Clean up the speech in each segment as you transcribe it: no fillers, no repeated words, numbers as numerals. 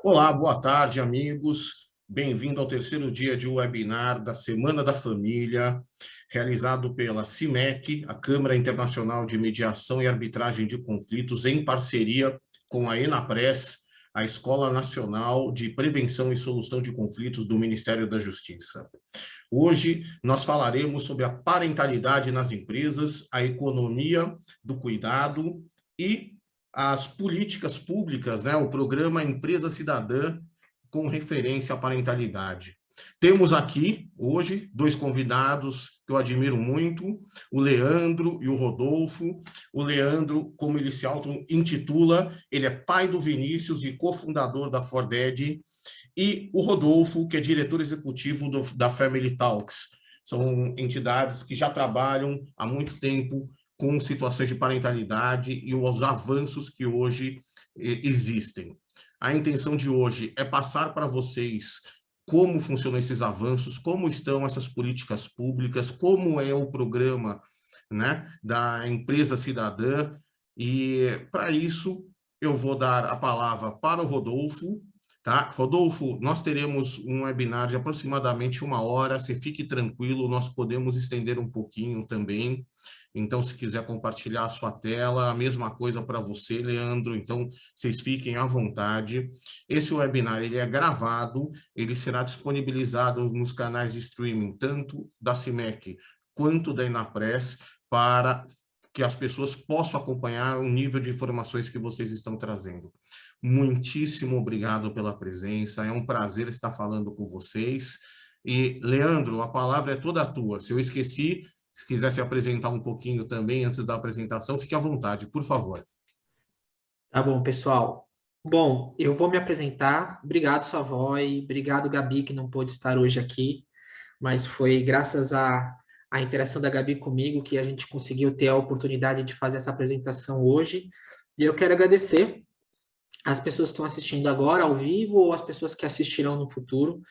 Olá, boa tarde, amigos. Bem-vindo ao terceiro dia de webinar da Semana da Família, realizado pela CIMEC, a Câmara Internacional de Mediação e Arbitragem de Conflitos, em parceria com a ENAPRES, a Escola Nacional de Prevenção e Solução de Conflitos do Ministério da Justiça. Hoje, nós falaremos sobre a parentalidade nas empresas, a economia do cuidado e as políticas públicas, né, o programa Empresa Cidadã com referência à parentalidade. Temos aqui, hoje, dois convidados que eu admiro muito, o Leandro e o Rodolfo. O Leandro, como ele se auto-intitula, ele é pai do Vinícius e cofundador da Forded, e o Rodolfo, que é diretor executivo da Family Talks. São entidades que já trabalham há muito tempo com situações de parentalidade e os avanços que hoje existem. A intenção de hoje é passar para vocês como funcionam esses avanços, como estão essas políticas públicas, como é o programa, né, da Empresa Cidadã, e para isso eu vou dar a palavra para o Rodolfo. Tá? Rodolfo, nós teremos um webinar de aproximadamente 1 hora, você fique tranquilo, nós podemos estender um pouquinho também. Então, se quiser compartilhar a sua tela, a mesma coisa para você, Leandro, então vocês fiquem à vontade. Esse webinar ele é gravado, ele será disponibilizado nos canais de streaming, tanto da CIMEC quanto da ENAPRES, para que as pessoas possam acompanhar o nível de informações que vocês estão trazendo. Muitíssimo obrigado pela presença, é um prazer estar falando com vocês. E, Leandro, a palavra é toda tua. Se eu esqueci, se quiser se apresentar um pouquinho também antes da apresentação, fique à vontade, por favor. Tá bom, pessoal. Bom, eu vou me apresentar. Obrigado, Savoy. Obrigado, Gabi, que não pôde estar hoje aqui, mas foi graças à interação da Gabi comigo que a gente conseguiu ter a oportunidade de fazer essa apresentação hoje. E eu quero agradecer as pessoas que estão assistindo agora ao vivo ou as pessoas que assistirão no futuro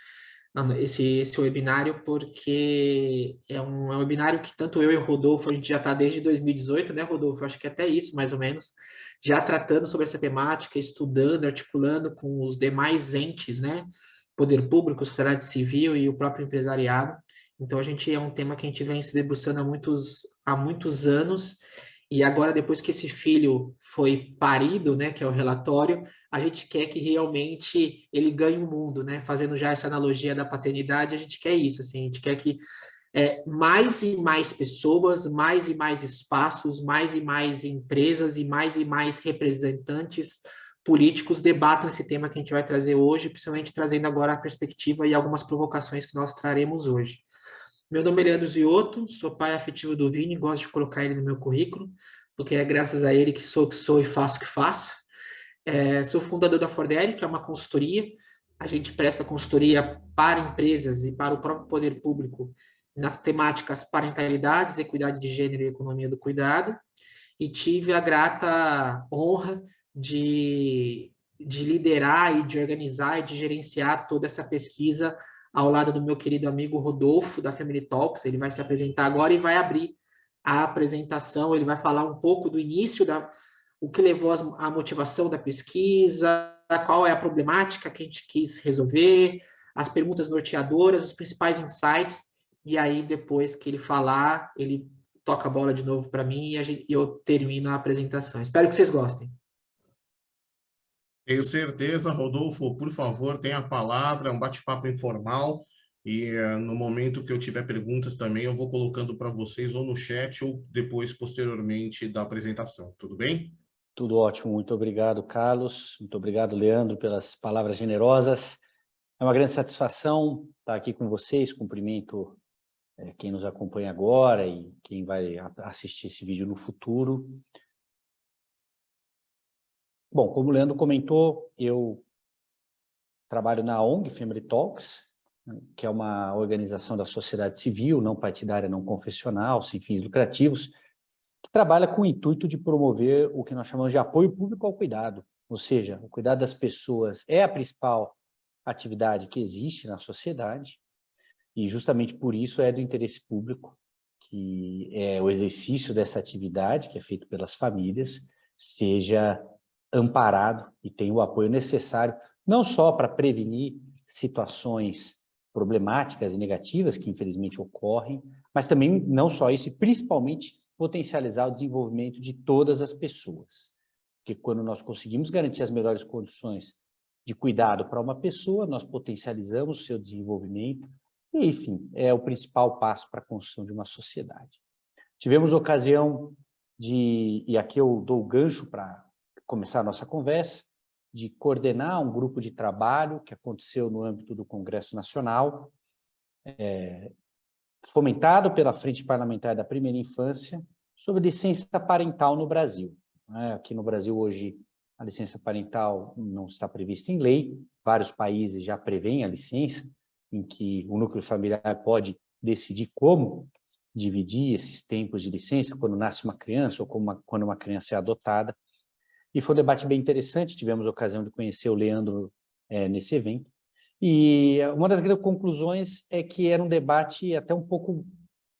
esse webinário, porque é um webinário que tanto eu e o Rodolfo, a gente já está desde 2018, né, Rodolfo? Acho que até isso, mais ou menos, já tratando sobre essa temática, estudando, articulando com os demais entes, né? Poder público, sociedade civil e o próprio empresariado. Então, a gente é um tema que a gente vem se debruçando há muitos anos, e agora, depois que esse filho foi parido, né, que é o relatório, a gente quer que realmente ele ganhe o mundo, né? Fazendo já essa analogia da paternidade, a gente quer isso, assim, a gente quer que mais e mais pessoas, mais e mais espaços, mais e mais empresas e mais representantes políticos debatam esse tema que a gente vai trazer hoje, principalmente trazendo agora a perspectiva e algumas provocações que nós traremos hoje. Meu nome é Leandro Ziotto, sou pai afetivo do Vini, gosto de colocar ele no meu currículo, porque é graças a ele que sou e faço o que faço. Sou fundador da Fordere, que é uma consultoria. A gente presta consultoria para empresas e para o próprio poder público nas temáticas parentalidades, equidade de gênero e economia do cuidado. E tive a grata honra de liderar e de organizar e de gerenciar toda essa pesquisa ao lado do meu querido amigo Rodolfo, da Family Talks. Ele vai se apresentar agora e vai abrir a apresentação. Ele vai falar um pouco do início o que levou à motivação da pesquisa, qual é a problemática que a gente quis resolver, as perguntas norteadoras, os principais insights, e aí depois que ele falar, ele toca a bola de novo para mim e eu termino a apresentação. Espero que vocês gostem. Tenho certeza, Rodolfo, por favor, tenha a palavra, é um bate-papo informal, e no momento que eu tiver perguntas também, eu vou colocando para vocês ou no chat ou depois, posteriormente, da apresentação, tudo bem? Tudo ótimo, muito obrigado, Carlos, muito obrigado, Leandro, pelas palavras generosas. É uma grande satisfação estar aqui com vocês, cumprimento quem nos acompanha agora e quem vai assistir esse vídeo no futuro. Bom, como o Leandro comentou, eu trabalho na ONG Family Talks, que é uma organização da sociedade civil, não partidária, não confessional, sem fins lucrativos, que trabalha com o intuito de promover o que nós chamamos de apoio público ao cuidado, ou seja, o cuidado das pessoas é a principal atividade que existe na sociedade, e justamente por isso é do interesse público que o exercício dessa atividade, que é feito pelas famílias, seja amparado e tenha o apoio necessário não só para prevenir situações problemáticas e negativas que infelizmente ocorrem, mas também não só isso, e principalmente potencializar o desenvolvimento de todas as pessoas. Porque quando nós conseguimos garantir as melhores condições de cuidado para uma pessoa, nós potencializamos o seu desenvolvimento e, enfim, é o principal passo para a construção de uma sociedade. Tivemos ocasião de, e aqui eu dou o gancho para começar a nossa conversa, de coordenar um grupo de trabalho que aconteceu no âmbito do Congresso Nacional, fomentado pela Frente Parlamentar da Primeira Infância, sobre licença parental no Brasil. Aqui no Brasil, hoje, a licença parental não está prevista em lei, vários países já prevêem a licença, em que o núcleo familiar pode decidir como dividir esses tempos de licença, quando nasce uma criança ou quando uma criança é adotada. E foi um debate bem interessante, tivemos a ocasião de conhecer o Leandro nesse evento. E uma das grandes conclusões é que era um debate até um pouco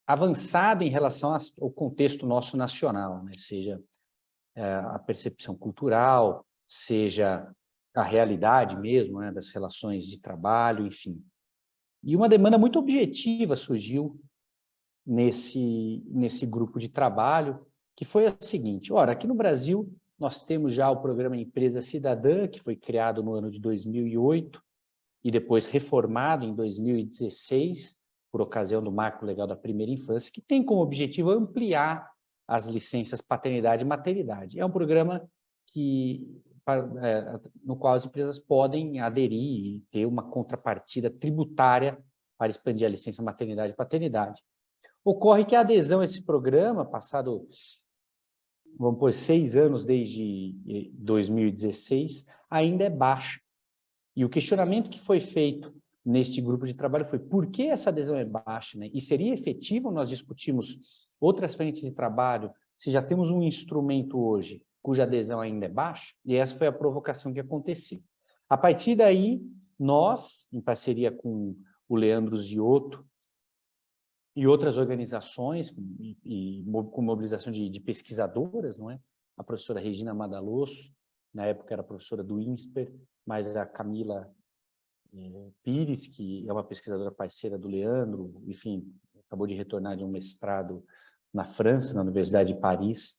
avançado em relação ao contexto nosso nacional, né? Seja a percepção cultural, seja a realidade mesmo, né, das relações de trabalho, enfim. E uma demanda muito objetiva surgiu nesse grupo de trabalho, que foi a seguinte: ora, aqui no Brasil nós temos já o programa Empresa Cidadã, que foi criado no ano de 2008 e depois reformado em 2016, por ocasião do Marco Legal da Primeira Infância, que tem como objetivo ampliar as licenças paternidade e maternidade. É um programa no qual as empresas podem aderir e ter uma contrapartida tributária para expandir a licença maternidade e paternidade. Ocorre que a adesão a esse programa, passado, vamos pôr, 6 anos desde 2016, ainda é baixa. E o questionamento que foi feito neste grupo de trabalho foi: por que essa adesão é baixa, né? E seria efetivo nós discutirmos outras frentes de trabalho se já temos um instrumento hoje cuja adesão ainda é baixa? E essa foi a provocação que aconteceu. A partir daí, nós, em parceria com o Leandro Ziotto e outras organizações, com mobilização de pesquisadoras, não é? A professora Regina Madalosso, na época era professora do INSPER, mas a Camila Pires, que é uma pesquisadora parceira do Leandro, enfim, acabou de retornar de um mestrado na França, na Universidade de Paris.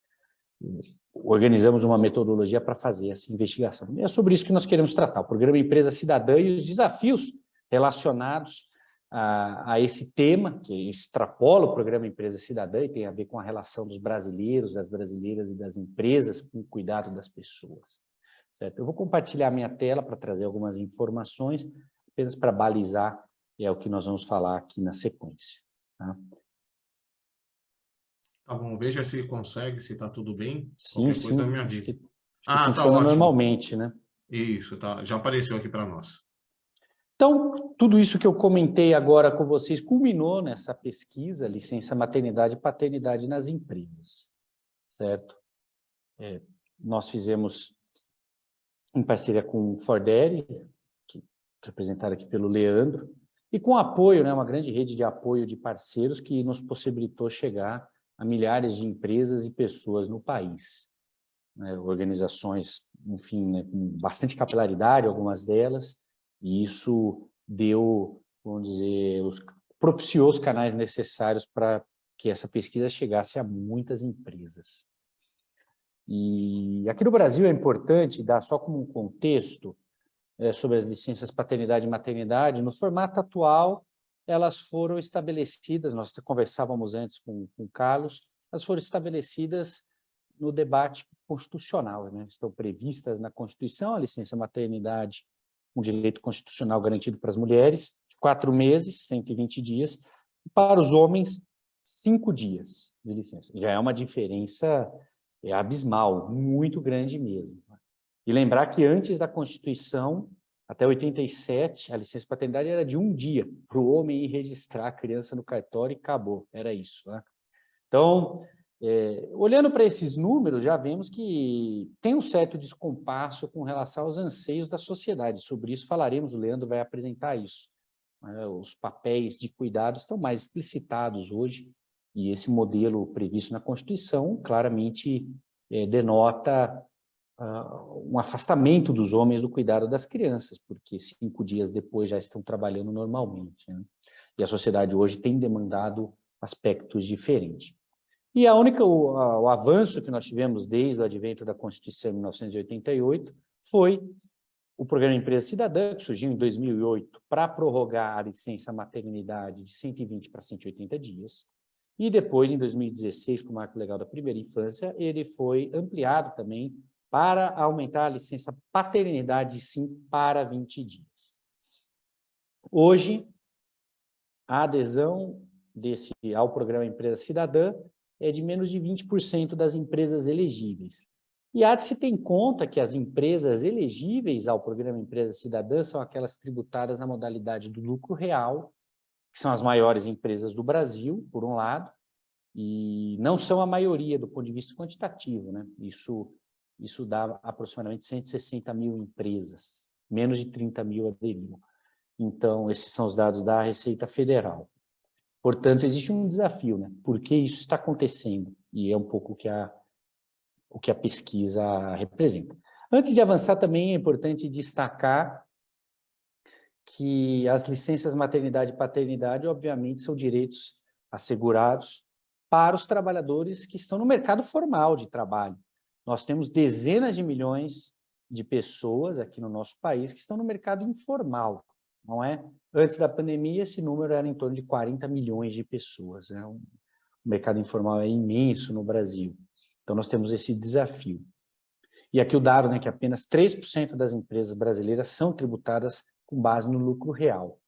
Organizamos uma metodologia para fazer essa investigação. E é sobre isso que nós queremos tratar, o programa Empresa Cidadã e os desafios relacionados a esse tema, que extrapola o programa Empresa Cidadã e tem a ver com a relação dos brasileiros, das brasileiras e das empresas com o cuidado das pessoas. Certo? Eu vou compartilhar minha tela para trazer algumas informações, apenas para balizar o que nós vamos falar aqui na sequência. Tá, tá bom, veja se consegue, se está tudo bem. Sim, Qualquer coisa sim, me acho avisa. que Tá funciona ótimo. normalmente, né? Isso, tá, já apareceu aqui para nós. Então, tudo isso que eu comentei agora com vocês culminou nessa pesquisa, licença maternidade e paternidade nas empresas, certo? Nós fizemos em parceria com o Fordere, que é representado aqui pelo Leandro, e com apoio, né, uma grande rede de apoio de parceiros que nos possibilitou chegar a milhares de empresas e pessoas no país. Né, organizações, enfim, né, com bastante capilaridade, algumas delas, e isso deu, vamos dizer, propiciou os canais necessários para que essa pesquisa chegasse a muitas empresas. E aqui no Brasil é importante dar só como um contexto sobre as licenças paternidade e maternidade. No formato atual, elas foram estabelecidas, nós conversávamos antes com o Carlos, elas foram estabelecidas no debate constitucional, né? Estão previstas na Constituição a licença maternidade, um direito constitucional garantido para as mulheres, 4 meses, 120 dias, e para os homens, 5 dias de licença. Já é uma diferença abismal, muito grande mesmo. E lembrar que antes da Constituição, até 87, a licença paternidade era de 1 dia, para o homem ir registrar a criança no cartório e acabou, era isso, né? Então, olhando para esses números, já vemos que tem um certo descompasso com relação aos anseios da sociedade. Sobre isso falaremos, o Leandro vai apresentar isso. Os papéis de cuidado estão mais explicitados hoje, e esse modelo previsto na Constituição claramente denota um afastamento dos homens do cuidado das crianças, porque 5 dias depois já estão trabalhando normalmente, né? E a sociedade hoje tem demandado aspectos diferentes. E o avanço que nós tivemos desde o advento da Constituição de 1988 foi o Programa Empresa Cidadã, que surgiu em 2008 para prorrogar a licença maternidade de 120 para 180 dias. E depois, em 2016, com o Marco Legal da Primeira Infância, ele foi ampliado também para aumentar a licença paternidade de 5 para 20 dias. Hoje, a adesão ao Programa Empresa Cidadã é de menos de 20% das empresas elegíveis. E há de se ter em conta que as empresas elegíveis ao Programa Empresa Cidadã são aquelas tributadas na modalidade do lucro real, que são as maiores empresas do Brasil, por um lado, e não são a maioria do ponto de vista quantitativo, né? Isso dá aproximadamente 160 mil empresas, menos de 30 mil aderiram. Então, esses são os dados da Receita Federal. Portanto, existe um desafio, né? Por que isso está acontecendo? E é um pouco o que a pesquisa representa. Antes de avançar, também é importante destacar que as licenças maternidade e paternidade, obviamente, são direitos assegurados para os trabalhadores que estão no mercado formal de trabalho. Nós temos dezenas de milhões de pessoas aqui no nosso país que estão no mercado informal, não é? Antes da pandemia, esse número era em torno de 40 milhões de pessoas, né? O mercado informal é imenso no Brasil. Então, nós temos esse desafio. E aqui o dado, né, que apenas 3% das empresas brasileiras são tributadas com base no lucro real.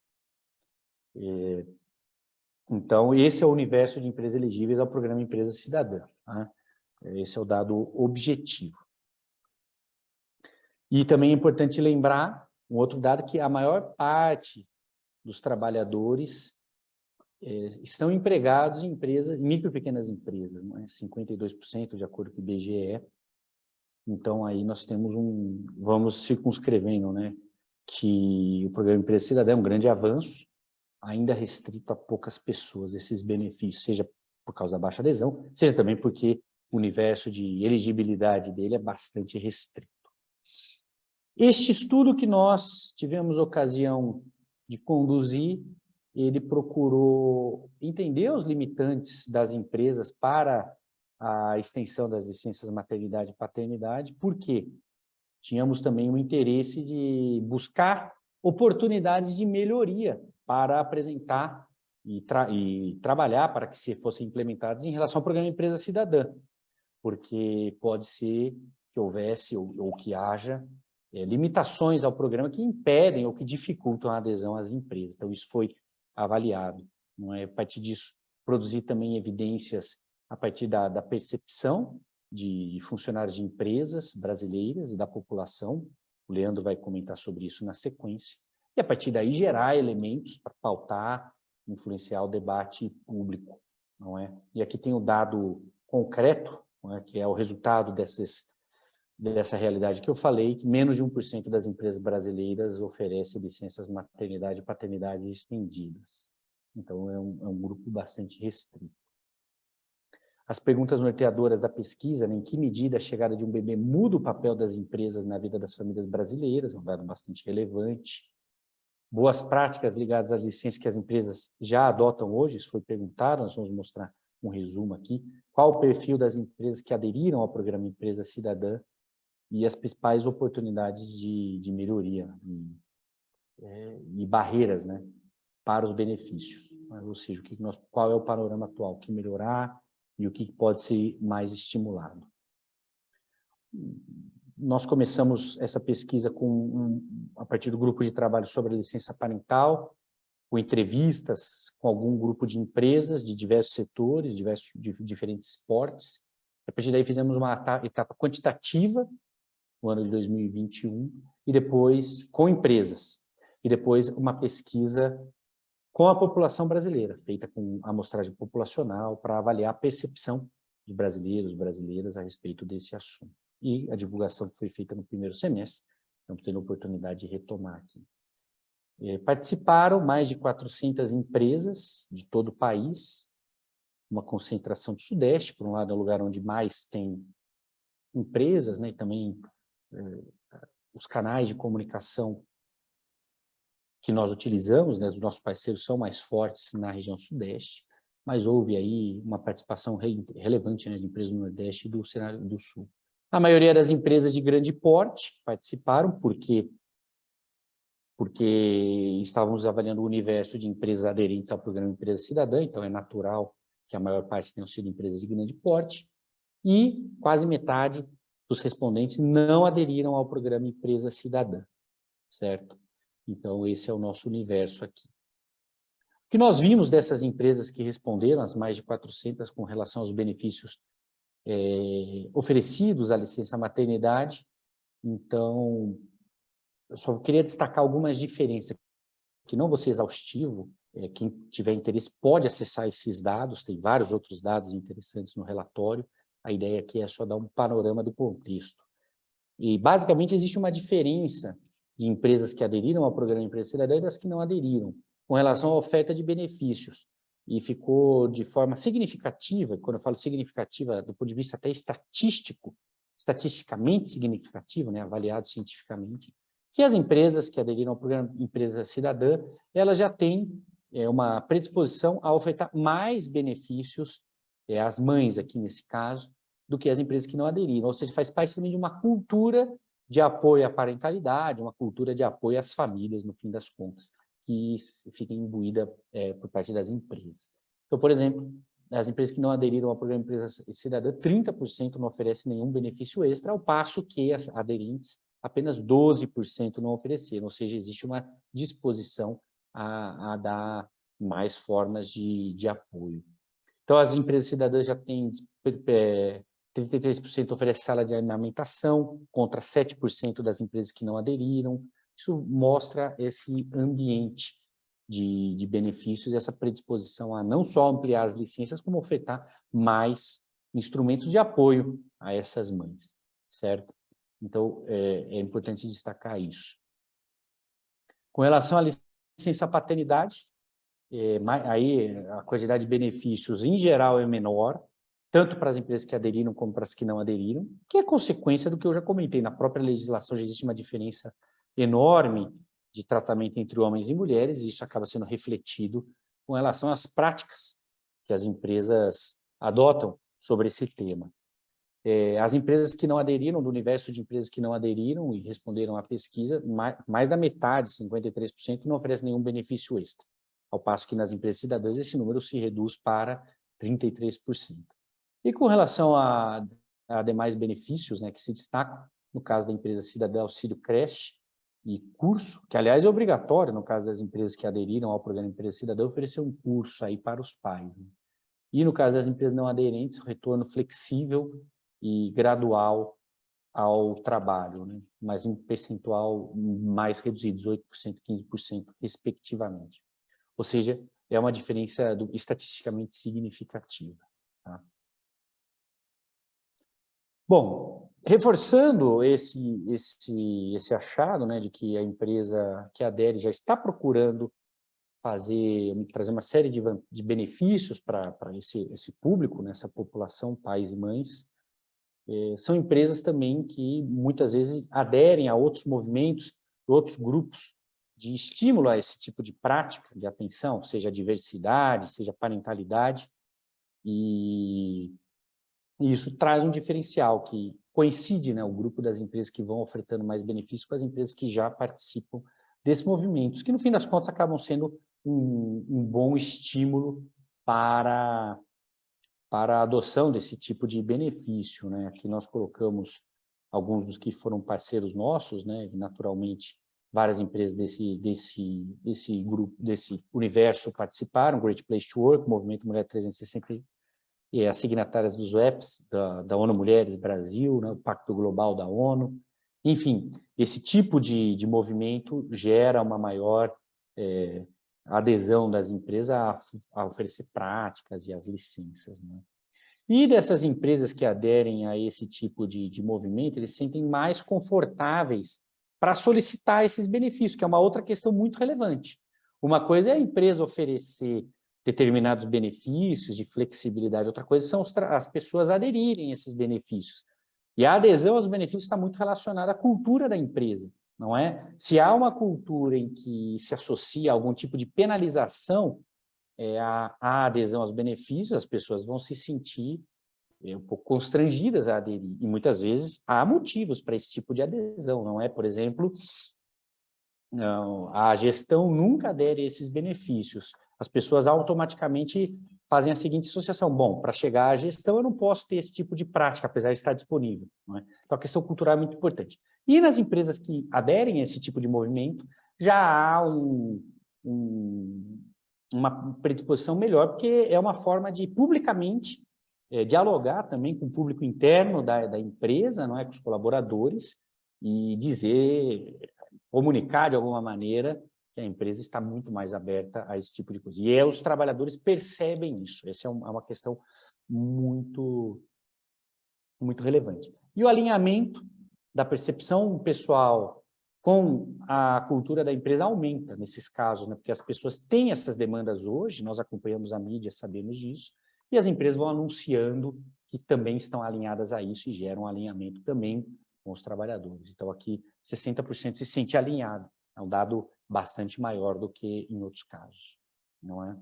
Então, esse é o universo de empresas elegíveis ao Programa Empresa Cidadã, né? Esse é o dado objetivo. E também é importante lembrar, um outro dado, que a maior parte dos trabalhadores estão empregados em empresas, micro e pequenas empresas, né? 52% de acordo com o IBGE. Então, aí nós temos vamos circunscrevendo, né, que o Programa Empresa Cidadã é um grande avanço, ainda restrito a poucas pessoas, esses benefícios, seja por causa da baixa adesão, seja também porque o universo de elegibilidade dele é bastante restrito. Este estudo que nós tivemos ocasião de conduzir, ele procurou entender os limitantes das empresas para a extensão das licenças maternidade e paternidade, porque tínhamos também o interesse de buscar oportunidades de melhoria para apresentar e trabalhar para que fossem implementados em relação ao Programa Empresa Cidadã, porque pode ser que houvesse ou que haja limitações ao programa que impedem ou que dificultam a adesão às empresas. Então, isso foi avaliado. Não é? A partir disso, produzir também evidências a partir da percepção de funcionários de empresas brasileiras e da população. O Leandro vai comentar sobre isso na sequência. E, a partir daí, gerar elementos para pautar, influenciar o debate público. Não é? E aqui tem o dado concreto, não é? Que é o resultado dessa realidade que eu falei, que menos de 1% das empresas brasileiras oferece licenças maternidade e paternidade estendidas. Então, é um grupo bastante restrito. As perguntas norteadoras da pesquisa, né, em que medida a chegada de um bebê muda o papel das empresas na vida das famílias brasileiras, é um dado bastante relevante. Boas práticas ligadas às licenças que as empresas já adotam hoje, isso foi perguntado, nós vamos mostrar um resumo aqui. Qual o perfil das empresas que aderiram ao Programa Empresa Cidadã e as principais oportunidades de melhoria e barreiras, né, para os benefícios. Ou seja, qual é o panorama atual, o que melhorar e o que pode ser mais estimulado. Nós começamos essa pesquisa a partir do grupo de trabalho sobre a licença parental, com entrevistas com algum grupo de empresas de diversos setores, de diferentes portes. A partir daí fizemos uma etapa quantitativa, no ano de 2021, e depois com empresas, e depois uma pesquisa com a população brasileira, feita com amostragem populacional para avaliar a percepção de brasileiros e brasileiras a respeito desse assunto. E a divulgação foi feita no primeiro semestre, estamos tendo a oportunidade de retomar aqui. Participaram mais de 400 empresas de todo o país, uma concentração do Sudeste, por um lado é o lugar onde mais tem empresas, né, e também os canais de comunicação que nós utilizamos, né, os nossos parceiros são mais fortes na região sudeste, mas houve aí uma participação relevante, né, de empresas do Nordeste e do cenário do Sul. A maioria das empresas de grande porte participaram porque estávamos avaliando o universo de empresas aderentes ao programa Empresa Cidadã, então é natural que a maior parte tenham sido empresas de grande porte, e quase metade dos respondentes não aderiram ao programa Empresa Cidadã, certo? Então, esse é o nosso universo aqui. O que nós vimos dessas empresas que responderam, as mais de 400, com relação aos benefícios oferecidos à licença maternidade, então, eu só queria destacar algumas diferenças, que não vou ser exaustivo, quem tiver interesse pode acessar esses dados, tem vários outros dados interessantes no relatório, a ideia aqui é só dar um panorama do contexto. E, basicamente, existe uma diferença de empresas que aderiram ao programa Empresa Cidadã e das que não aderiram, com relação à oferta de benefícios. E ficou de forma significativa, quando eu falo significativa, do ponto de vista até estatístico, estatisticamente significativo, né, avaliado cientificamente, que as empresas que aderiram ao programa Empresa Cidadã, elas já têm uma predisposição a ofertar mais benefícios às mães, aqui nesse caso, do que as empresas que não aderiram. Ou seja, faz parte também de uma cultura de apoio à parentalidade, uma cultura de apoio às famílias, no fim das contas, que fica imbuída por parte das empresas. Então, por exemplo, as empresas que não aderiram ao programa Empresa Cidadã, 30% não oferecem nenhum benefício extra, ao passo que as aderentes, apenas 12% não ofereceram, ou seja, existe uma disposição a dar mais formas de apoio. Então, as empresas cidadãs já têm 33% oferece sala de amamentação, contra 7% das empresas que não aderiram. Isso mostra esse ambiente de benefícios, essa predisposição a não só ampliar as licenças, como ofertar mais instrumentos de apoio a essas mães, certo? Então, é importante destacar isso. Com relação à licença paternidade, aí a quantidade de benefícios, em geral, é menor, tanto para as empresas que aderiram como para as que não aderiram, que é consequência do que eu já comentei. Na própria legislação já existe uma diferença enorme de tratamento entre homens e mulheres, e isso acaba sendo refletido com relação às práticas que as empresas adotam sobre esse tema. As empresas que não aderiram, do universo de empresas que não aderiram e responderam à pesquisa, mais da metade, 53%, não oferece nenhum benefício extra, ao passo que nas empresas cidadãs esse número se reduz para 33%. E com relação a demais benefícios, né, que se destacam, no caso da empresa cidadã, auxílio creche e curso, que aliás é obrigatório no caso das empresas que aderiram ao programa Empresa Cidadã, oferecer um curso aí para os pais, né? E no caso das empresas não aderentes, o retorno flexível e gradual ao trabalho, né? Mas em percentual mais reduzido, 18%, 15%, respectivamente. Ou seja, é uma diferença estatisticamente significativa. Tá? Bom, reforçando esse achado, né, de que a empresa que adere já está procurando trazer uma série de benefícios para esse público, né, essa população, pais e mães, são empresas também que muitas vezes aderem a outros movimentos, outros grupos de estímulo a esse tipo de prática de atenção, seja diversidade, seja parentalidade, e isso traz um diferencial que coincide, né, o grupo das empresas que vão ofertando mais benefícios com as empresas que já participam desses movimentos, que no fim das contas acabam sendo um bom estímulo para a adoção desse tipo de benefício, né? Aqui nós colocamos alguns dos que foram parceiros nossos, né? E, naturalmente, várias empresas desse grupo, desse universo participaram, Great Place to Work, Movimento Mulher 360, e as signatárias dos WEPs, da ONU Mulheres Brasil, né? O Pacto Global da ONU. Enfim, esse tipo de movimento gera uma maior adesão das empresas a oferecer práticas e as licenças, né? E dessas empresas que aderem a esse tipo de movimento, eles se sentem mais confortáveis para solicitar esses benefícios, que é uma outra questão muito relevante. Uma coisa é a empresa oferecer determinados benefícios de flexibilidade, outra coisa são as pessoas aderirem a esses benefícios. E a adesão aos benefícios está muito relacionada à cultura da empresa, não é? Se há uma cultura em que se associa a algum tipo de penalização à adesão aos benefícios, as pessoas vão se sentir um pouco constrangidas a aderir. E muitas vezes há motivos para esse tipo de adesão, não é? Por exemplo, não, a gestão nunca adere a esses benefícios. As pessoas automaticamente fazem a seguinte associação: bom, para chegar à gestão eu não posso ter esse tipo de prática, apesar de estar disponível, não é? Então a questão cultural é muito importante. E nas empresas que aderem a esse tipo de movimento, já há uma predisposição melhor, porque é uma forma de publicamente dialogar também com o público interno da empresa, não é? Com os colaboradores, e comunicar de alguma maneira que a empresa está muito mais aberta a esse tipo de coisa. E os trabalhadores percebem isso. Essa é uma questão muito, muito relevante. E o alinhamento da percepção pessoal com a cultura da empresa aumenta nesses casos, né? Porque as pessoas têm essas demandas hoje, nós acompanhamos a mídia, sabemos disso, e as empresas vão anunciando que também estão alinhadas a isso e geram alinhamento também com os trabalhadores. Então, aqui, 60% se sente alinhado. É um dado bastante maior do que em outros casos, não é?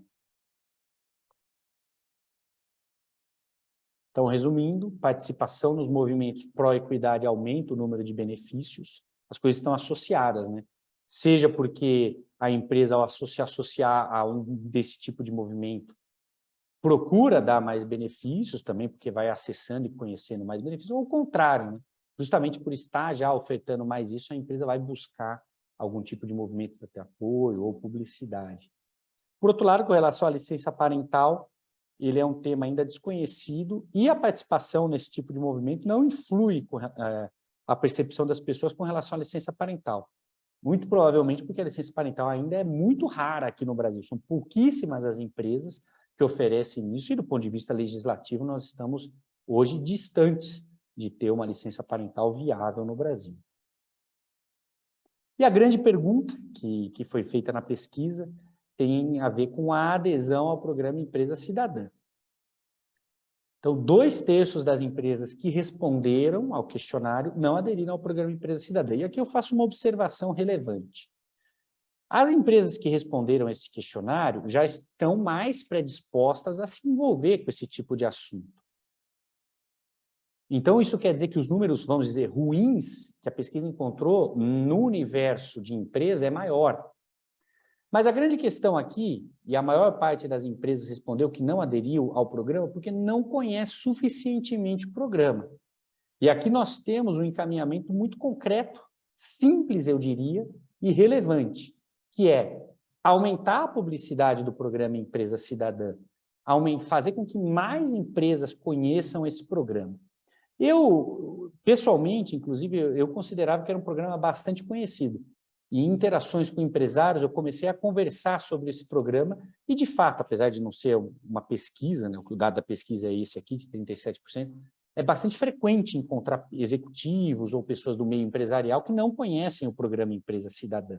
Então, resumindo, participação nos movimentos pró-equidade aumenta o número de benefícios. As coisas estão associadas, né? Seja porque a empresa, ao se associar a desse tipo de movimento, procura dar mais benefícios também, porque vai acessando e conhecendo mais benefícios, ou ao contrário, né? Justamente por estar já ofertando mais isso, a empresa vai buscar algum tipo de movimento para ter apoio ou publicidade. Por outro lado, com relação à licença parental, ele é um tema ainda desconhecido e a participação nesse tipo de movimento não influi com a percepção das pessoas com relação à licença parental. Muito provavelmente porque a licença parental ainda é muito rara aqui no Brasil. São pouquíssimas as empresas que oferecem isso e, do ponto de vista legislativo, nós estamos hoje distantes de ter uma licença parental viável no Brasil. E a grande pergunta que foi feita na pesquisa tem a ver com a adesão ao programa Empresa Cidadã. Então, 2/3 das empresas que responderam ao questionário não aderiram ao programa Empresa Cidadã. E aqui eu faço uma observação relevante. As empresas que responderam a esse questionário já estão mais predispostas a se envolver com esse tipo de assunto. Então, isso quer dizer que os números, vamos dizer, ruins que a pesquisa encontrou no universo de empresa é maior. Mas a grande questão aqui, e a maior parte das empresas respondeu que não aderiu ao programa porque não conhece suficientemente o programa. E aqui nós temos um encaminhamento muito concreto, simples, eu diria, e relevante, que é aumentar a publicidade do programa Empresa Cidadã, fazer com que mais empresas conheçam esse programa. Eu, pessoalmente, inclusive, eu considerava que era um programa bastante conhecido. E em interações com empresários, eu comecei a conversar sobre esse programa e, de fato, apesar de não ser uma pesquisa, né, o dado da pesquisa é esse aqui, de 37%, é bastante frequente encontrar executivos ou pessoas do meio empresarial que não conhecem o programa Empresa Cidadã,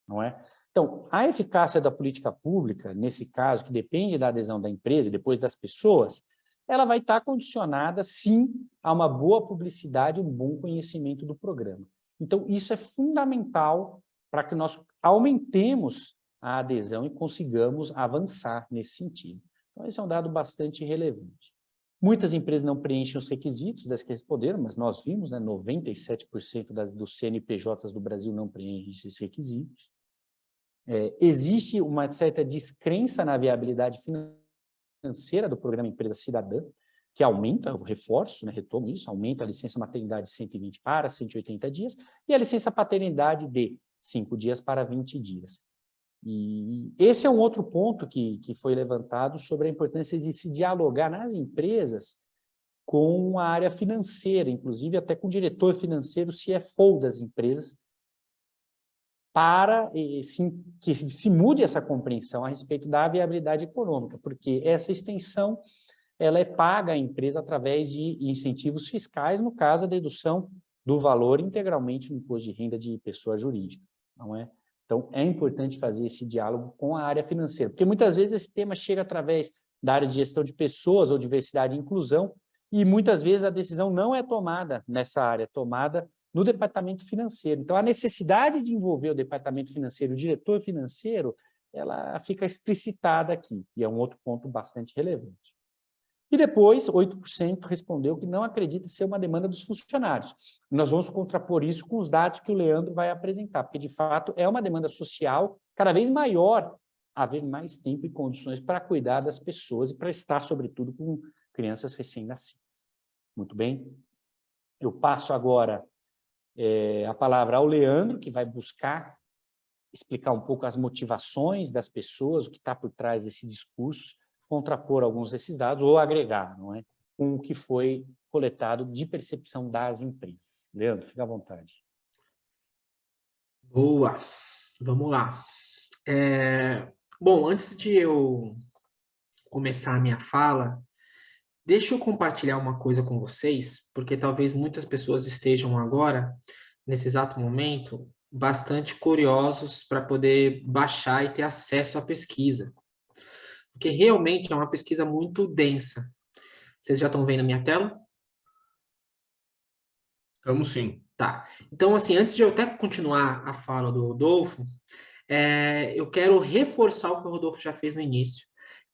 não é? Então, a eficácia da política pública, nesse caso, que depende da adesão da empresa e depois das pessoas, ela vai estar condicionada, sim, a uma boa publicidade, um bom conhecimento do programa. Então, isso é fundamental para que nós aumentemos a adesão e consigamos avançar nesse sentido. Então, esse é um dado bastante relevante. Muitas empresas não preenchem os requisitos das que responderam, mas nós vimos, né, 97% dos CNPJs do Brasil não preenchem esses requisitos. Existe uma certa descrença na viabilidade financeira do programa Empresa Cidadã, que aumenta, eu reforço, né, retomo isso, aumenta a licença maternidade de 120 para 180 dias e a licença paternidade de 5 dias para 20 dias. E esse é um outro ponto que foi levantado sobre a importância de se dialogar nas empresas com a área financeira, inclusive até com o diretor financeiro, CFO das empresas, para que se mude essa compreensão a respeito da viabilidade econômica, porque essa extensão ela é paga à empresa através de incentivos fiscais, no caso, a dedução do valor integralmente no imposto de renda de pessoa jurídica, não é? Então, é importante fazer esse diálogo com a área financeira, porque muitas vezes esse tema chega através da área de gestão de pessoas ou diversidade e inclusão, e muitas vezes a decisão não é tomada nessa área, é tomada no departamento financeiro. Então, a necessidade de envolver o departamento financeiro, o diretor financeiro, ela fica explicitada aqui, e é um outro ponto bastante relevante. E depois, 8% respondeu que não acredita ser uma demanda dos funcionários. Nós vamos contrapor isso com os dados que o Leandro vai apresentar, porque, de fato, é uma demanda social cada vez maior haver mais tempo e condições para cuidar das pessoas e para estar, sobretudo, com crianças recém-nascidas. Muito bem? Eu passo agora a palavra ao Leandro, que vai buscar explicar um pouco as motivações das pessoas, o que está por trás desse discurso, contrapor alguns desses dados ou agregar, não é? Com o que foi coletado de percepção das empresas. Leandro, fica à vontade. Boa, vamos lá. Bom, antes de eu começar a minha fala, deixa eu compartilhar uma coisa com vocês, porque talvez muitas pessoas estejam agora, nesse exato momento, bastante curiosos para poder baixar e ter acesso à pesquisa. Porque realmente é uma pesquisa muito densa. Vocês já estão vendo a minha tela? Estamos sim. Tá. Então, assim, antes de eu até continuar a fala do Rodolfo, eu quero reforçar o que o Rodolfo já fez no início,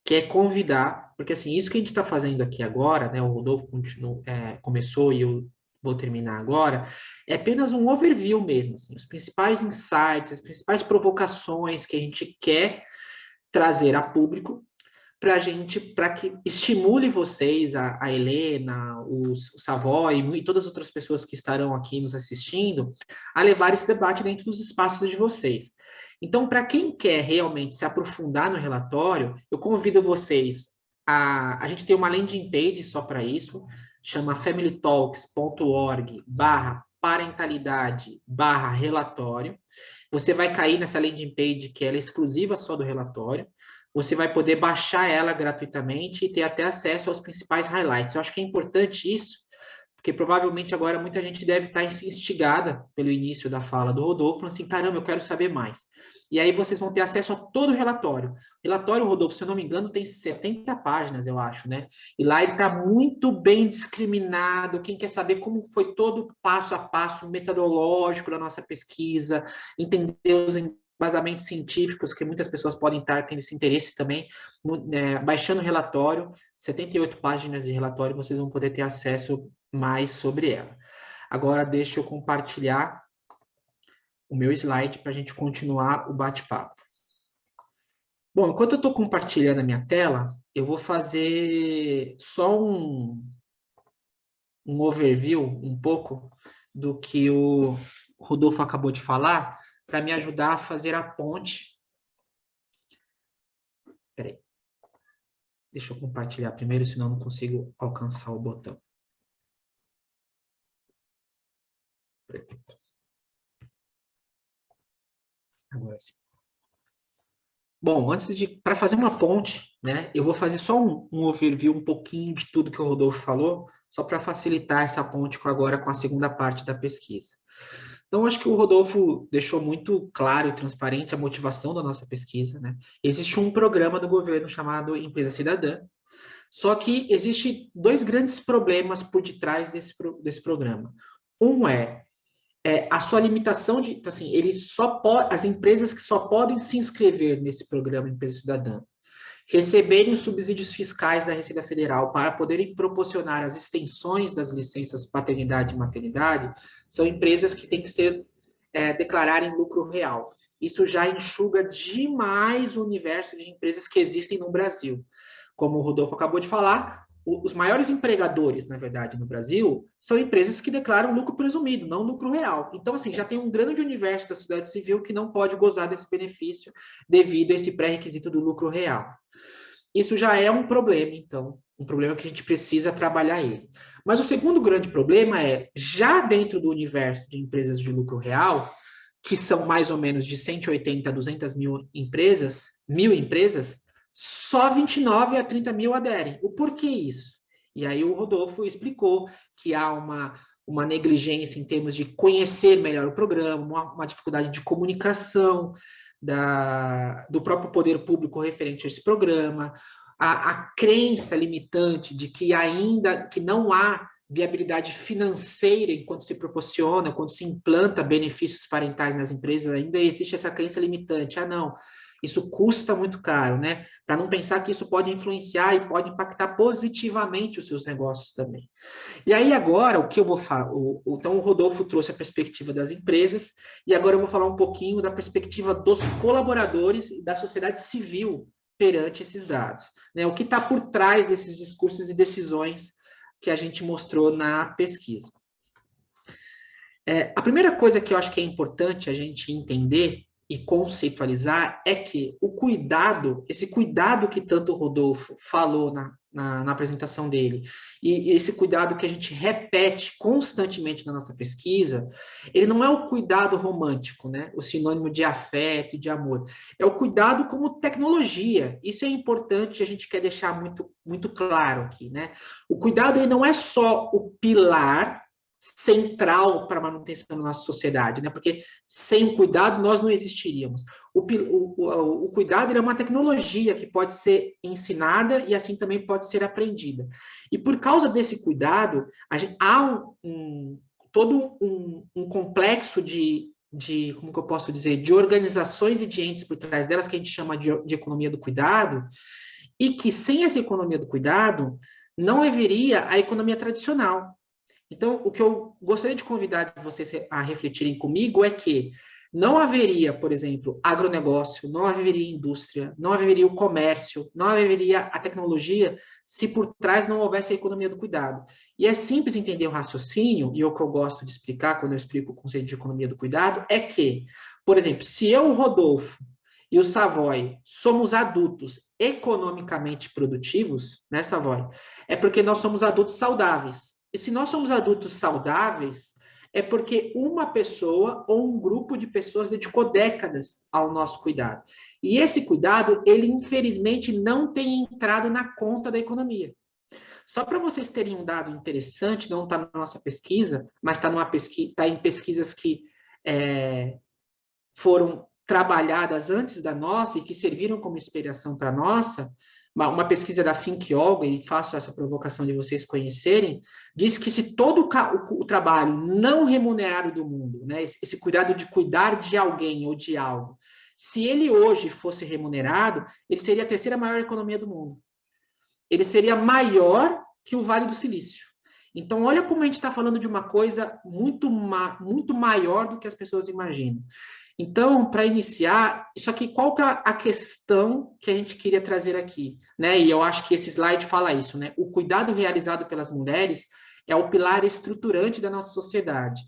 que é convidar, porque assim, isso que a gente está fazendo aqui agora, né, o Rodolfo começou e eu vou terminar agora, é apenas um overview mesmo, assim, os principais insights, as principais provocações que a gente quer trazer a público para que estimule vocês, a Helena, o Savoy e todas as outras pessoas que estarão aqui nos assistindo, a levar esse debate dentro dos espaços de vocês. Então, para quem quer realmente se aprofundar no relatório, eu convido vocês a gente tem uma landing page só para isso, chama familytalks.org/parentalidade/relatório. Você vai cair nessa landing page que ela é exclusiva só do relatório. Você vai poder baixar ela gratuitamente e ter até acesso aos principais highlights. Eu acho que é importante isso, porque provavelmente agora muita gente deve estar instigada pelo início da fala do Rodolfo, falando assim, caramba, eu quero saber mais. E aí vocês vão ter acesso a todo o relatório. O relatório, Rodolfo, se eu não me engano, tem 70 páginas, eu acho, né? E lá ele está muito bem discriminado. Quem quer saber como foi todo o passo a passo metodológico da nossa pesquisa, entender os embasamentos científicos, que muitas pessoas podem estar tendo esse interesse também, baixando o relatório, 78 páginas de relatório, vocês vão poder ter acesso mais sobre ela. Agora, deixa eu compartilhar o meu slide para a gente continuar o bate-papo. Bom, enquanto eu estou compartilhando a minha tela, eu vou fazer só um overview, um pouco, do que o Rodolfo acabou de falar, para me ajudar a fazer a ponte. Espera aí. Deixa eu compartilhar primeiro, senão eu não consigo alcançar o botão. Agora sim. Bom, para fazer uma ponte, né, eu vou fazer só um overview, um pouquinho de tudo que o Rodolfo falou, só para facilitar essa ponte agora com a segunda parte da pesquisa. Então, acho que o Rodolfo deixou muito claro e transparente a motivação da nossa pesquisa, né? Existe um programa do governo chamado Empresa Cidadã, só que existem dois grandes problemas por detrás desse programa. Um é a sua limitação de, assim, as empresas que só podem se inscrever nesse programa Empresa Cidadã receberem os subsídios fiscais da Receita Federal para poderem proporcionar as extensões das licenças paternidade e maternidade, são empresas que têm que declararem lucro real. Isso já enxuga demais o universo de empresas que existem no Brasil. Como o Rodolfo acabou de falar, os maiores empregadores, na verdade, no Brasil, são empresas que declaram lucro presumido, não lucro real. Então, assim, já tem um grande universo da sociedade civil que não pode gozar desse benefício devido a esse pré-requisito do lucro real. Isso já é um problema, então, um problema que a gente precisa trabalhar ele. Mas o segundo grande problema é, já dentro do universo de empresas de lucro real, que são mais ou menos de 180 a 200 mil empresas, só 29 a 30 mil aderem. O porquê isso? E aí o Rodolfo explicou que há uma negligência em termos de conhecer melhor o programa, uma dificuldade de comunicação do próprio poder público referente a esse programa, a crença limitante de que ainda que não há viabilidade financeira enquanto se proporciona, quando se implanta benefícios parentais nas empresas, ainda existe essa crença limitante. Ah, não, isso custa muito caro, né? Para não pensar que isso pode influenciar e pode impactar positivamente os seus negócios também. E aí agora, o que eu vou falar? Então, o Rodolfo trouxe a perspectiva das empresas, e agora eu vou falar um pouquinho da perspectiva dos colaboradores e da sociedade civil perante esses dados, né? O que está por trás desses discursos e decisões que a gente mostrou na pesquisa. A primeira coisa que eu acho que é importante a gente entender e conceitualizar é que o cuidado, esse cuidado que tanto o Rodolfo falou na apresentação dele, e esse cuidado que a gente repete constantemente na nossa pesquisa, ele não é o cuidado romântico, né? O sinônimo de afeto e de amor. É o cuidado como tecnologia. Isso é importante, a gente quer deixar muito, muito claro aqui, né? O cuidado ele não é só o pilar central para a manutenção da nossa sociedade, né? Porque sem o cuidado nós não existiríamos. O cuidado é uma tecnologia que pode ser ensinada e assim também pode ser aprendida. E por causa desse cuidado, há todo um complexo de como que eu posso dizer, de organizações e de entes por trás delas que a gente chama de economia do cuidado, e que sem essa economia do cuidado não haveria a economia tradicional. Então, o que eu gostaria de convidar vocês a refletirem comigo é que não haveria, por exemplo, agronegócio, não haveria indústria, não haveria o comércio, não haveria a tecnologia se por trás não houvesse a economia do cuidado. E é simples entender o raciocínio, e o que eu gosto de explicar quando eu explico o conceito de economia do cuidado, é que, por exemplo, se eu, o Rodolfo, e o Savoy somos adultos economicamente produtivos, né, Savoy? É porque nós somos adultos saudáveis. E se nós somos adultos saudáveis, é porque uma pessoa ou um grupo de pessoas dedicou décadas ao nosso cuidado. E esse cuidado, ele infelizmente não tem entrado na conta da economia. Só para vocês terem um dado interessante, não está na nossa pesquisa, mas está em pesquisas que foram trabalhadas antes da nossa e que serviram como inspiração para a nossa. Uma pesquisa da Think-Yoga, e faço essa provocação de vocês conhecerem, diz que se todo o trabalho não remunerado do mundo, né, esse cuidado de cuidar de alguém ou de algo, se ele hoje fosse remunerado, ele seria a terceira maior economia do mundo. Ele seria maior que o Vale do Silício. Então, olha como a gente está falando de uma coisa muito maior do que as pessoas imaginam. Então, para iniciar, isso aqui, qual que é a questão que a gente queria trazer aqui, né? E eu acho que esse slide fala isso, né? O cuidado realizado pelas mulheres é o pilar estruturante da nossa sociedade.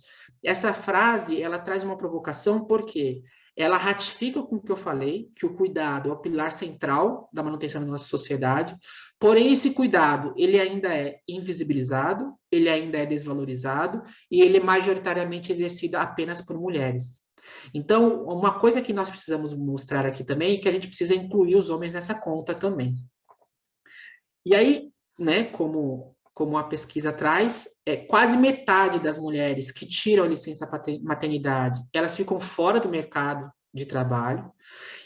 Essa frase, ela traz uma provocação, porque ela ratifica com o que eu falei, que o cuidado é o pilar central da manutenção da nossa sociedade, porém esse cuidado, ele ainda é invisibilizado, ele ainda é desvalorizado, e ele é majoritariamente exercido apenas por mulheres. Então, uma coisa que nós precisamos mostrar aqui também é que a gente precisa incluir os homens nessa conta também. E aí, né, como a pesquisa traz, quase metade das mulheres que tiram a licença maternidade, elas ficam fora do mercado de trabalho,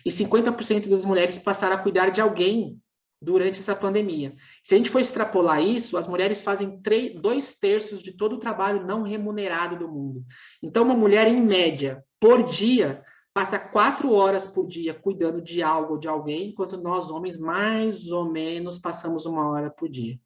e 50% das mulheres passaram a cuidar de alguém durante essa pandemia. Se a gente for extrapolar isso, as mulheres fazem 2/3 de todo o trabalho não remunerado do mundo. Então, uma mulher, em média, por dia, passa 4 horas por dia cuidando de algo ou de alguém, enquanto nós, homens, mais ou menos, passamos 1 hora por dia.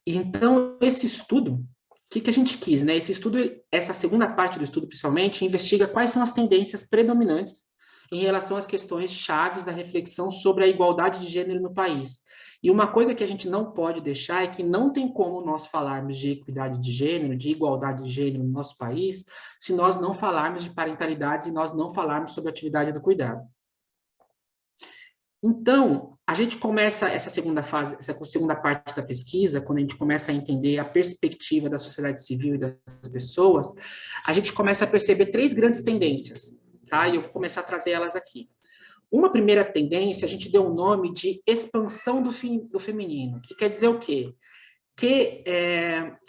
Então, esse estudo, o que a gente quis, né? Esse estudo, essa segunda parte do estudo, principalmente, investiga quais são as tendências predominantes em relação às questões chaves da reflexão sobre a igualdade de gênero no país. E uma coisa que a gente não pode deixar é que não tem como nós falarmos de equidade de gênero, de igualdade de gênero no nosso país, se nós não falarmos de parentalidade, se nós não falarmos sobre a atividade do cuidado. Então, a gente começa essa segunda fase, essa segunda parte da pesquisa, quando a gente começa a entender a perspectiva da sociedade civil e das pessoas, a gente começa a perceber 3 grandes tendências, tá? E eu vou começar a trazer elas aqui. Uma primeira tendência, a gente deu o nome de expansão do feminino, que quer dizer o quê? que,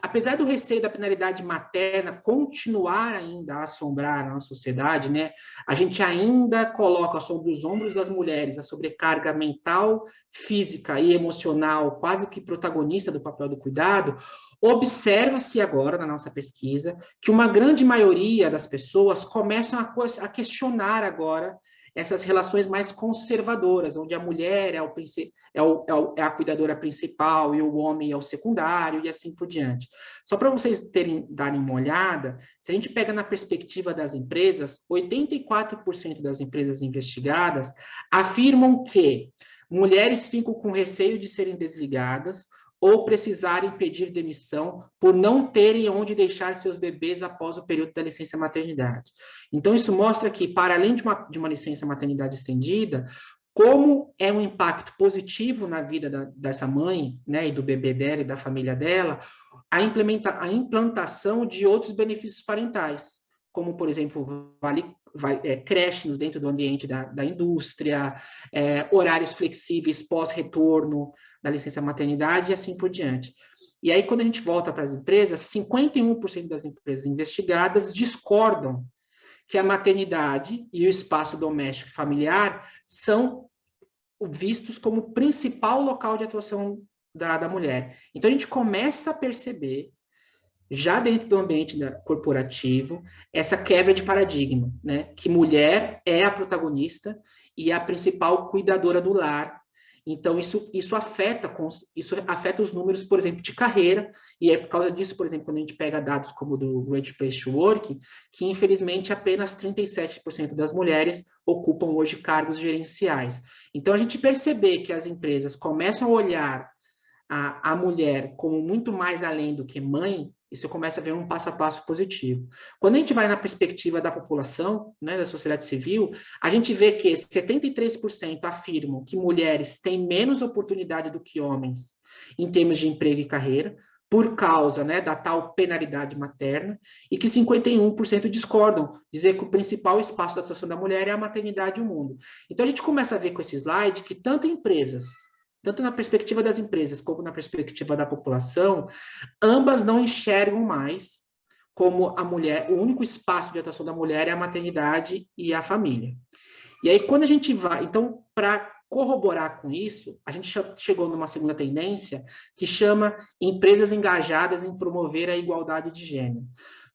apesar do receio da penalidade materna continuar ainda a assombrar a nossa sociedade, né, a gente ainda coloca sobre os ombros das mulheres a sobrecarga mental, física e emocional, quase que protagonista do papel do cuidado. Observa-se agora, na nossa pesquisa, que uma grande maioria das pessoas começam a questionar agora essas relações mais conservadoras, onde a mulher é a cuidadora principal e o homem é o secundário, e assim por diante. Só para vocês darem uma olhada, se a gente pega na perspectiva das empresas, 84% das empresas investigadas afirmam que mulheres ficam com receio de serem desligadas ou precisarem pedir demissão por não terem onde deixar seus bebês após o período da licença maternidade. Então, isso mostra que, para além de uma licença maternidade estendida, como é um impacto positivo na vida dessa mãe, né, e do bebê dela e da família dela, a implantação de outros benefícios parentais, como, por exemplo, creches dentro do ambiente da indústria, horários flexíveis pós-retorno da licença maternidade e assim por diante. E aí, quando a gente volta para as empresas, 51% das empresas investigadas discordam que a maternidade e o espaço doméstico e familiar são vistos como principal local de atuação da mulher. Então, a gente começa a perceber, já dentro do ambiente corporativo, essa quebra de paradigma, né? Que mulher é a protagonista e a principal cuidadora do lar. Então, isso afeta os números, por exemplo, de carreira, e é por causa disso, por exemplo, quando a gente pega dados como o do Great Place to Work, que infelizmente apenas 37% das mulheres ocupam hoje cargos gerenciais. Então, a gente perceber que as empresas começam a olhar a mulher como muito mais além do que mãe, isso começa a ver um passo a passo positivo. Quando a gente vai na perspectiva da população, né, da sociedade civil, a gente vê que 73% afirmam que mulheres têm menos oportunidade do que homens em termos de emprego e carreira, por causa, né, da tal penalidade materna, e que 51% discordam, dizer que o principal espaço da atuação da mulher é a maternidade e o mundo. Então, a gente começa a ver com esse slide que tanto empresas, tanto na perspectiva das empresas como na perspectiva da população, ambas não enxergam mais como a mulher, o único espaço de atuação da mulher é a maternidade e a família. E aí, quando a gente vai... Então, para corroborar com isso, a gente chegou numa segunda tendência que chama empresas engajadas em promover a igualdade de gênero.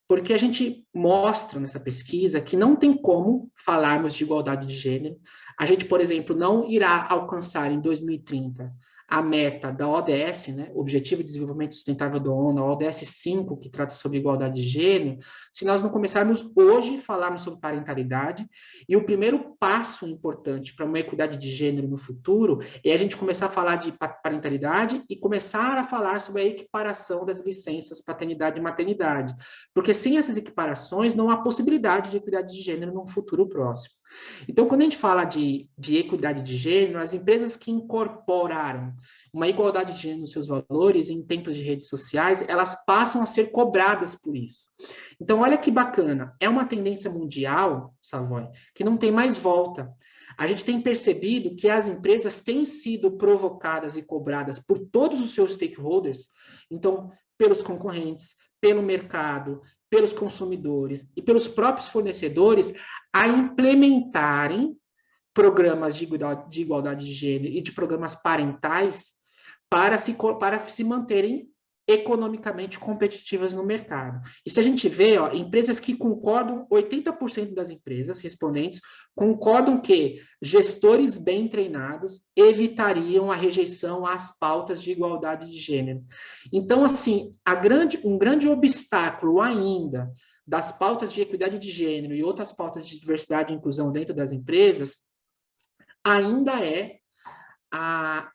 Porque a gente mostra nessa pesquisa que não tem como falarmos de igualdade de gênero. A gente, por exemplo, não irá alcançar em 2030 a meta da ODS, né, Objetivo de Desenvolvimento Sustentável da ONU, a ODS 5, que trata sobre igualdade de gênero, se nós não começarmos hoje a falarmos sobre parentalidade. E o primeiro passo importante para uma equidade de gênero no futuro é a gente começar a falar de parentalidade e começar a falar sobre a equiparação das licenças paternidade e maternidade. Porque sem essas equiparações não há possibilidade de equidade de gênero num futuro próximo. Então, quando a gente fala de equidade de gênero, as empresas que incorporaram uma igualdade de gênero nos seus valores em tempos de redes sociais, elas passam a ser cobradas por isso. Então, olha que bacana, é uma tendência mundial, Savoy, que não tem mais volta. A gente tem percebido que as empresas têm sido provocadas e cobradas por todos os seus stakeholders, então, pelos concorrentes, pelo mercado, pelos consumidores e pelos próprios fornecedores, a implementarem programas de igualdade de gênero e de programas parentais para se manterem economicamente competitivas no mercado. E se a gente vê, ó, empresas que concordam, 80% das empresas respondentes concordam que gestores bem treinados evitariam a rejeição às pautas de igualdade de gênero. Então, assim, um grande obstáculo ainda das pautas de equidade de gênero e outras pautas de diversidade e inclusão dentro das empresas ainda é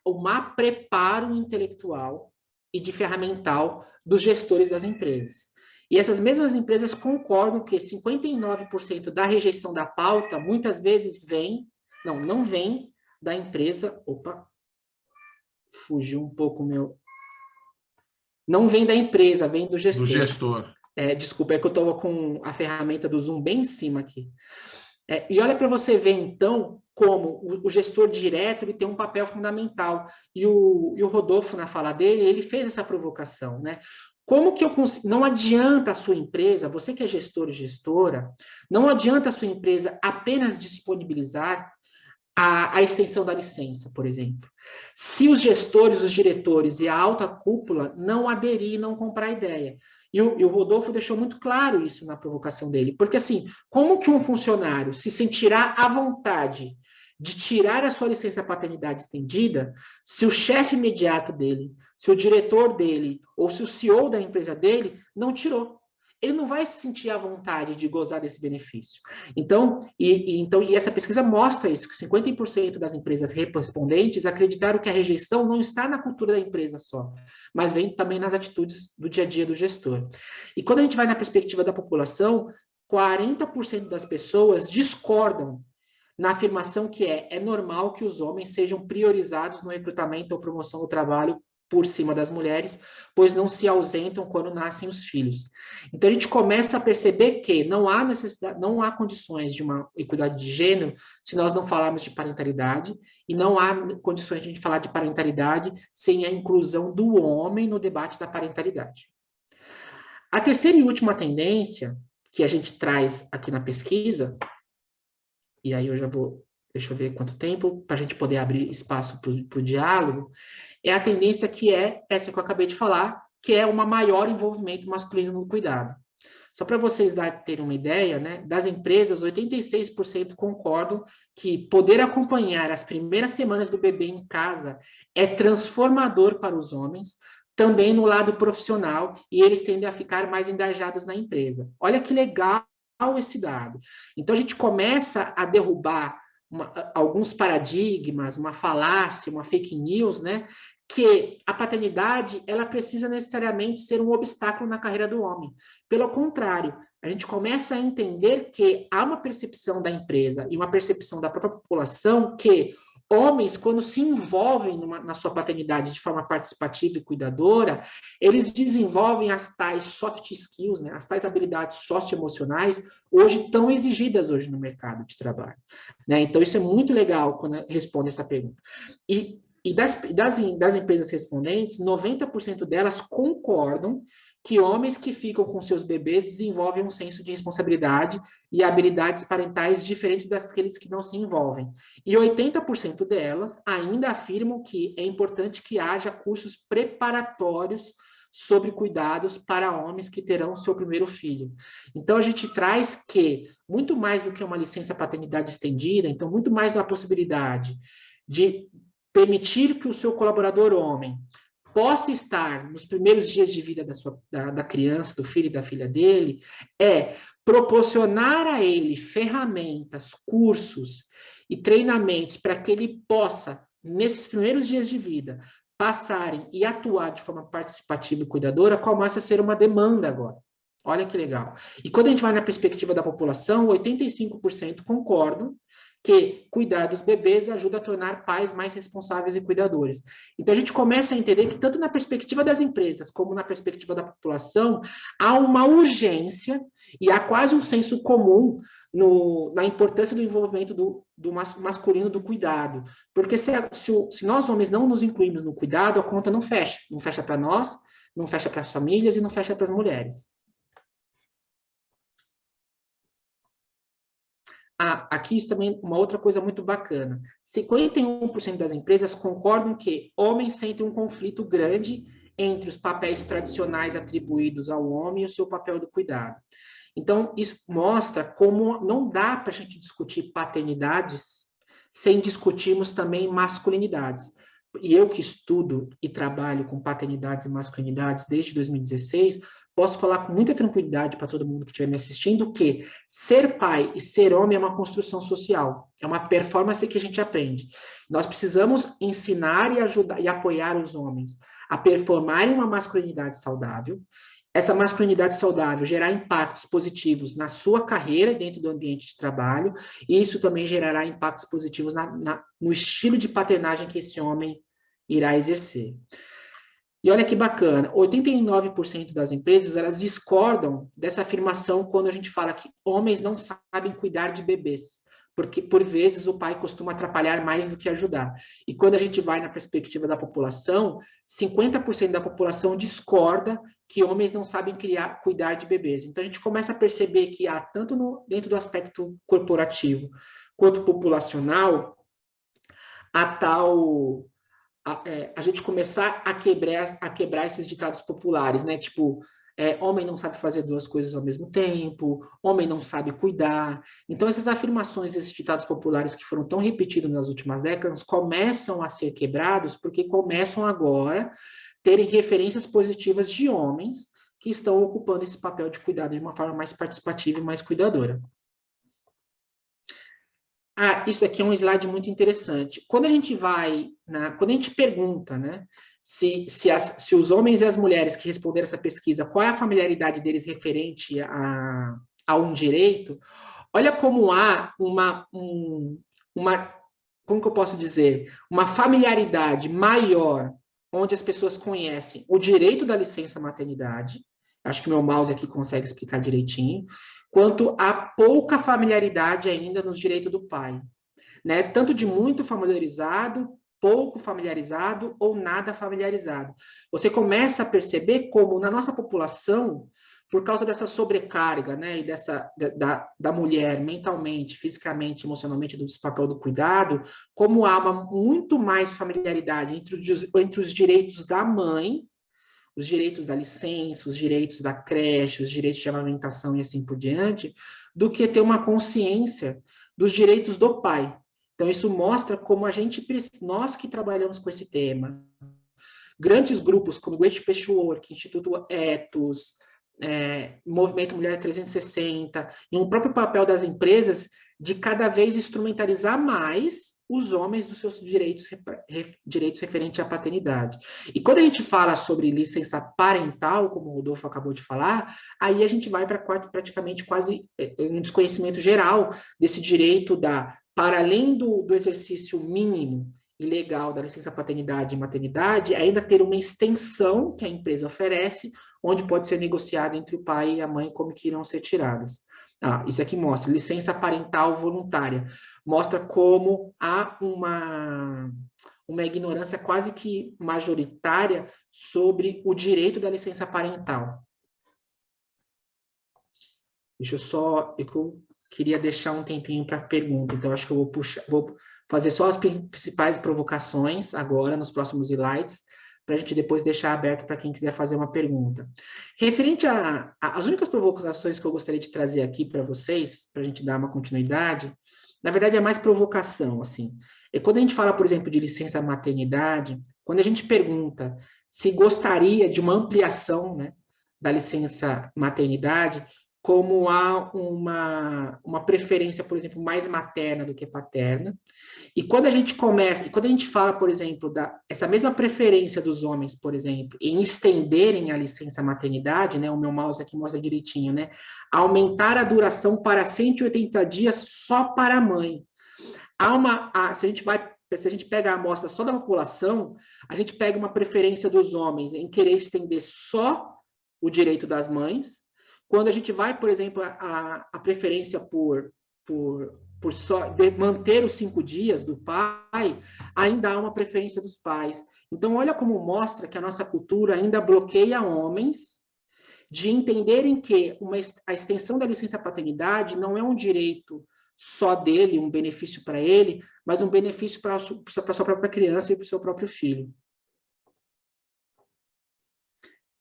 o má preparo intelectual e de ferramental dos gestores das empresas. E essas mesmas empresas concordam que 59% da rejeição da pauta muitas vezes não vem da empresa... Opa, fugiu um pouco o meu... Não vem da empresa, vem do gestor. Do gestor. Desculpa, é que eu estou com a ferramenta do Zoom bem em cima aqui. E olha para você ver, então, como o gestor direto ele tem um papel fundamental. E o Rodolfo, na fala dele, ele fez essa provocação, né? Como que eu consigo... Não adianta a sua empresa, você que é gestor ou gestora, não adianta a sua empresa apenas disponibilizar a extensão da licença, por exemplo. Se os gestores, os diretores e a alta cúpula não aderir, não comprar a ideia. E o Rodolfo deixou muito claro isso na provocação dele. Porque, assim, como que um funcionário se sentirá à vontade de tirar a sua licença paternidade estendida se o chefe imediato dele, se o diretor dele ou se o CEO da empresa dele não tirou? Ele não vai se sentir à vontade de gozar desse benefício. Então, essa pesquisa mostra isso, que 50% das empresas respondentes acreditaram que a rejeição não está na cultura da empresa só, mas vem também nas atitudes do dia a dia do gestor. E quando a gente vai na perspectiva da população, 40% das pessoas discordam na afirmação que é normal que os homens sejam priorizados no recrutamento ou promoção do trabalho por cima das mulheres, pois não se ausentam quando nascem os filhos. Então, a gente começa a perceber que não há necessidade, não há condições de uma equidade de gênero se nós não falarmos de parentalidade, e não há condições de a gente falar de parentalidade sem a inclusão do homem no debate da parentalidade. A terceira e última tendência que a gente traz aqui na pesquisa, e aí eu já vou, deixa eu ver quanto tempo, para a gente poder abrir espaço para o diálogo, é a tendência que é essa que eu acabei de falar, que é um maior envolvimento masculino no cuidado. Só para vocês terem uma ideia, né, das empresas, 86% concordam que poder acompanhar as primeiras semanas do bebê em casa é transformador para os homens, também no lado profissional, e eles tendem a ficar mais engajados na empresa. Olha que legal esse dado. Então, a gente começa a derrubar alguns paradigmas, uma falácia, uma fake news, né? Que a paternidade, ela precisa necessariamente ser um obstáculo na carreira do homem. Pelo contrário, a gente começa a entender que há uma percepção da empresa e uma percepção da própria população que homens, quando se envolvem na sua paternidade de forma participativa e cuidadora, eles desenvolvem as tais soft skills, né, as tais habilidades socioemocionais, hoje tão exigidas hoje no mercado de trabalho. Né? Então, isso é muito legal quando responde essa pergunta. E das empresas respondentes, 90% delas concordam que homens que ficam com seus bebês desenvolvem um senso de responsabilidade e habilidades parentais diferentes daqueles que não se envolvem. E 80% delas ainda afirmam que é importante que haja cursos preparatórios sobre cuidados para homens que terão seu primeiro filho. Então, a gente traz que, muito mais do que uma licença paternidade estendida, então, muito mais da possibilidade de permitir que o seu colaborador homem possa estar nos primeiros dias de vida da criança, do filho e da filha dele, é proporcionar a ele ferramentas, cursos e treinamentos para que ele possa, nesses primeiros dias de vida, passarem e atuar de forma participativa e cuidadora, começa a ser uma demanda agora. Olha que legal. E quando a gente vai na perspectiva da população, 85% concordam que cuidar dos bebês ajuda a tornar pais mais responsáveis e cuidadores. Então, a gente começa a entender que, tanto na perspectiva das empresas, como na perspectiva da população, há uma urgência e há quase um senso comum na importância do envolvimento do masculino do cuidado. Porque se nós homens não nos incluímos no cuidado, a conta não fecha. Não fecha para nós, não fecha para as famílias e não fecha para as mulheres. Aqui também uma outra coisa muito bacana. 51% das empresas concordam que homens sentem um conflito grande entre os papéis tradicionais atribuídos ao homem e o seu papel do cuidado. Então, isso mostra como não dá para a gente discutir paternidades sem discutirmos também masculinidades. E eu que estudo e trabalho com paternidades e masculinidades desde 2016, posso falar com muita tranquilidade para todo mundo que estiver me assistindo que ser pai e ser homem é uma construção social, é uma performance que a gente aprende. Nós precisamos ensinar e ajudar e apoiar os homens a performarem uma masculinidade saudável, essa masculinidade saudável gerar impactos positivos na sua carreira dentro do ambiente de trabalho, e isso também gerará impactos positivos no estilo de paternagem que esse homem irá exercer. E olha que bacana, 89% das empresas, elas discordam dessa afirmação quando a gente fala que homens não sabem cuidar de bebês. porque, por vezes, o pai costuma atrapalhar mais do que ajudar. E quando a gente vai na perspectiva da população, 50% da população discorda que homens não sabem cuidar de bebês. Então, a gente começa a perceber que há, tanto dentro do aspecto corporativo quanto populacional, a gente começar a quebrar esses ditados populares, né? Tipo, homem não sabe fazer duas coisas ao mesmo tempo, homem não sabe cuidar. Então, essas afirmações, esses ditados populares que foram tão repetidos nas últimas décadas, começam a ser quebrados porque começam agora a terem referências positivas de homens que estão ocupando esse papel de cuidado de uma forma mais participativa e mais cuidadora. Isso aqui é um slide muito interessante. Quando a gente pergunta, né, se os homens e as mulheres que responderam essa pesquisa, qual é a familiaridade deles referente a um direito, olha como há como que eu posso dizer, uma familiaridade maior, onde as pessoas conhecem o direito da licença maternidade, acho que meu mouse aqui consegue explicar direitinho, quanto a pouca familiaridade ainda nos direitos do pai, né? Tanto de muito familiarizado, pouco familiarizado ou nada familiarizado. Você começa a perceber como na nossa população, por causa dessa sobrecarga, né, e da mulher mentalmente, fisicamente, emocionalmente, do papel do cuidado, como há muito mais familiaridade entre os direitos da mãe, os direitos da licença, os direitos da creche, os direitos de amamentação e assim por diante, do que ter uma consciência dos direitos do pai. Então, isso mostra como nós que trabalhamos com esse tema, grandes grupos como o Great Patchwork, Instituto Ethos, Movimento Mulher 360, e um próprio papel das empresas de cada vez instrumentalizar mais os homens dos seus direitos referentes à paternidade. E quando a gente fala sobre licença parental, como o Rodolfo acabou de falar, aí a gente vai para praticamente quase um desconhecimento geral desse direito para além do exercício mínimo e legal da licença paternidade e maternidade, ainda ter uma extensão que a empresa oferece, onde pode ser negociada entre o pai e a mãe como que irão ser tiradas. Isso aqui mostra licença parental voluntária. Mostra como há uma ignorância quase que majoritária sobre o direito da licença parental. Eu queria deixar um tempinho para pergunta, então acho que eu vou fazer só as principais provocações agora, nos próximos slides, para a gente depois deixar aberto para quem quiser fazer uma pergunta. Referente às únicas provocações que eu gostaria de trazer aqui para vocês, para a gente dar uma continuidade, na verdade é mais provocação, assim. Quando a gente fala, por exemplo, de licença maternidade, quando a gente pergunta se gostaria de uma ampliação, né, da licença maternidade, como há uma preferência, por exemplo, mais materna do que paterna. E quando a gente fala, por exemplo, essa mesma preferência dos homens, por exemplo, em estenderem a licença maternidade, né, o meu mouse aqui mostra direitinho, né, aumentar a duração para 180 dias só para a mãe. Se a gente pega a amostra só da população, a gente pega uma preferência dos homens em querer estender só o direito das mães. Quando a gente vai, por exemplo, a preferência por só manter os 5 dias do pai, ainda há uma preferência dos pais. Então, olha como mostra que a nossa cultura ainda bloqueia homens de entenderem que a extensão da licença paternidade não é um direito só dele, um benefício para ele, mas um benefício para a sua própria criança e para o seu próprio filho.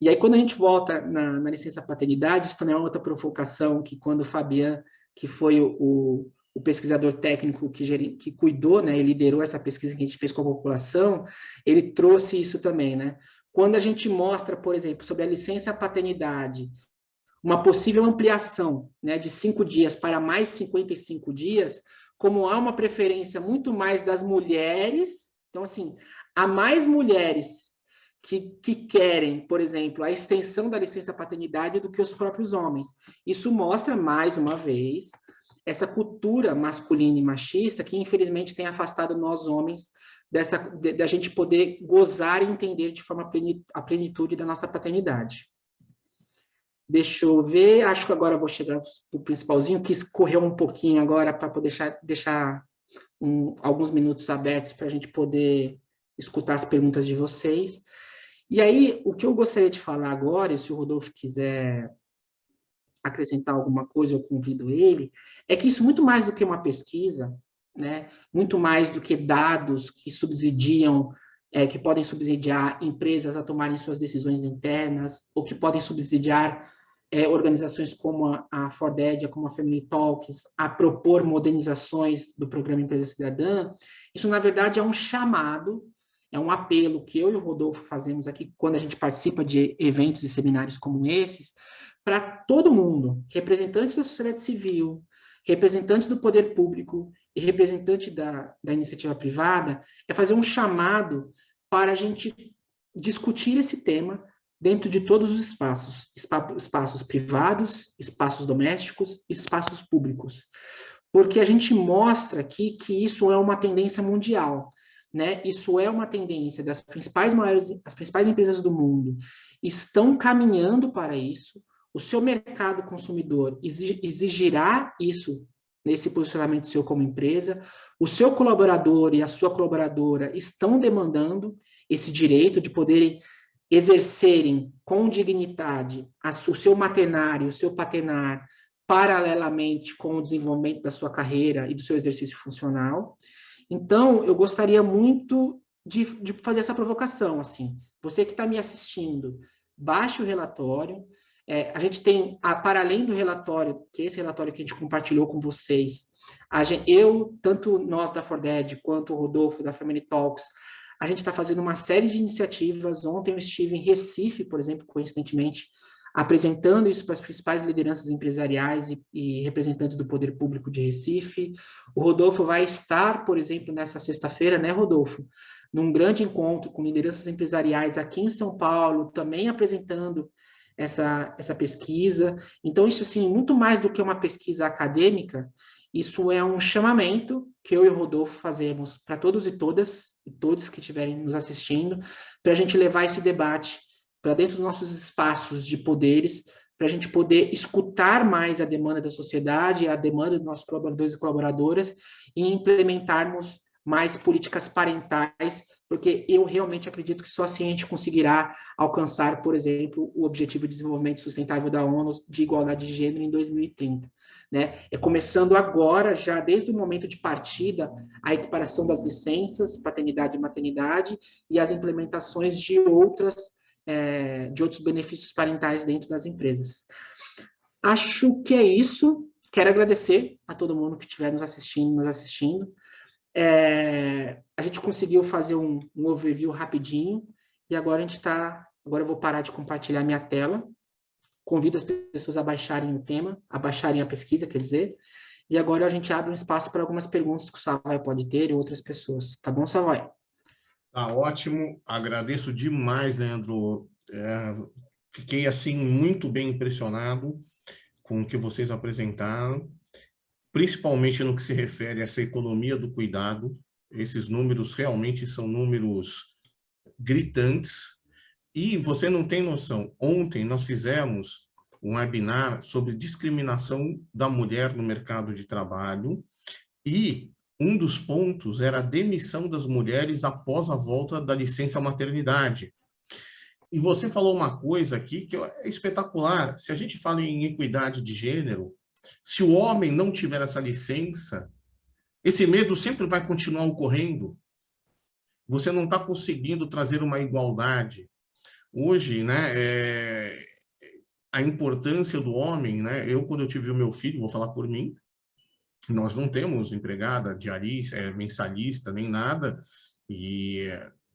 E aí, quando a gente volta na licença paternidade, isso também é uma outra provocação, que quando o Fabian, que foi o pesquisador técnico que cuidou, né, e liderou essa pesquisa que a gente fez com a população, ele trouxe isso também, né? Quando a gente mostra, por exemplo, sobre a licença paternidade, uma possível ampliação, né, de 5 dias para mais 55 dias, como há uma preferência muito mais das mulheres, então, assim, há mais mulheres que querem, por exemplo, a extensão da licença paternidade do que os próprios homens. Isso mostra, mais uma vez, essa cultura masculina e machista que, infelizmente, tem afastado nós homens da gente poder gozar e entender de forma a plenitude da nossa paternidade. Deixa eu ver, acho que agora eu vou chegar para o principalzinho, que escorreu um pouquinho agora para poder deixar alguns minutos abertos para a gente poder escutar as perguntas de vocês. E aí, o que eu gostaria de falar agora, e se o Rodolfo quiser acrescentar alguma coisa, eu convido ele, é que isso, muito mais do que uma pesquisa, né, muito mais do que dados que subsidiam, que podem subsidiar empresas a tomarem suas decisões internas, ou que podem subsidiar organizações como a Fordédia, como a Family Talks, a propor modernizações do programa Empresa Cidadã. Isso, na verdade, é um chamado, é um apelo que eu e o Rodolfo fazemos aqui quando a gente participa de eventos e seminários como esses, para todo mundo, representantes da sociedade civil, representantes do poder público e representantes da iniciativa privada, é fazer um chamado para a gente discutir esse tema dentro de todos os espaços privados, espaços domésticos, espaços públicos. Porque a gente mostra aqui que isso é uma tendência mundial, né? Isso é uma tendência as principais empresas do mundo estão caminhando para isso. O seu mercado consumidor exigirá isso nesse posicionamento seu como empresa. O seu colaborador e a sua colaboradora estão demandando esse direito de poderem exercerem com dignidade o seu maternário, o seu paternar, paralelamente com o desenvolvimento da sua carreira e do seu exercício funcional. Então, eu gostaria muito de fazer essa provocação, assim. Você que está me assistindo, baixe o relatório. A gente tem, para além do relatório, que é esse relatório que a gente compartilhou com vocês, tanto nós da Forded, quanto o Rodolfo da Family Talks, a gente está fazendo uma série de iniciativas. Ontem eu estive em Recife, por exemplo, coincidentemente, apresentando isso para as principais lideranças empresariais e representantes do poder público de Recife. O Rodolfo vai estar, por exemplo, nessa sexta-feira, né, Rodolfo? Num grande encontro com lideranças empresariais aqui em São Paulo, também apresentando essa pesquisa. Então, isso, assim, muito mais do que uma pesquisa acadêmica, isso é um chamamento que eu e o Rodolfo fazemos para todos e todas, e todos que estiverem nos assistindo, para a gente levar esse debate para dentro dos nossos espaços de poderes, para a gente poder escutar mais a demanda da sociedade, a demanda dos nossos colaboradores e colaboradoras, e implementarmos mais políticas parentais, porque eu realmente acredito que só assim a gente conseguirá alcançar, por exemplo, o Objetivo de Desenvolvimento Sustentável da ONU de igualdade de gênero em 2030. Né? Começando agora, já desde o momento de partida, a equiparação das licenças, paternidade e maternidade, e as implementações de outros benefícios parentais dentro das empresas. Acho que é isso. Quero agradecer a todo mundo que estiver nos assistindo. A gente conseguiu fazer um overview rapidinho, e agora agora eu vou parar de compartilhar minha tela. Convido as pessoas a baixarem o tema, a baixarem a pesquisa, quer dizer, e agora a gente abre um espaço para algumas perguntas que o Savai pode ter e outras pessoas. Tá bom, Savai? Tá ótimo, agradeço demais, Leandro. Fiquei, assim, muito bem impressionado com o que vocês apresentaram, principalmente no que se refere a essa economia do cuidado. Esses números realmente são números gritantes. E você não tem noção, ontem nós fizemos um webinar sobre discriminação da mulher no mercado de trabalho, e um dos pontos era a demissão das mulheres após a volta da licença maternidade. E você falou uma coisa aqui que é espetacular. Se a gente fala em equidade de gênero, se o homem não tiver essa licença, esse medo sempre vai continuar ocorrendo. Você não está conseguindo trazer uma igualdade. Hoje, né, a importância do homem, né? Quando eu tive o meu filho, vou falar por mim, nós não temos empregada, diarista, mensalista, nem nada, e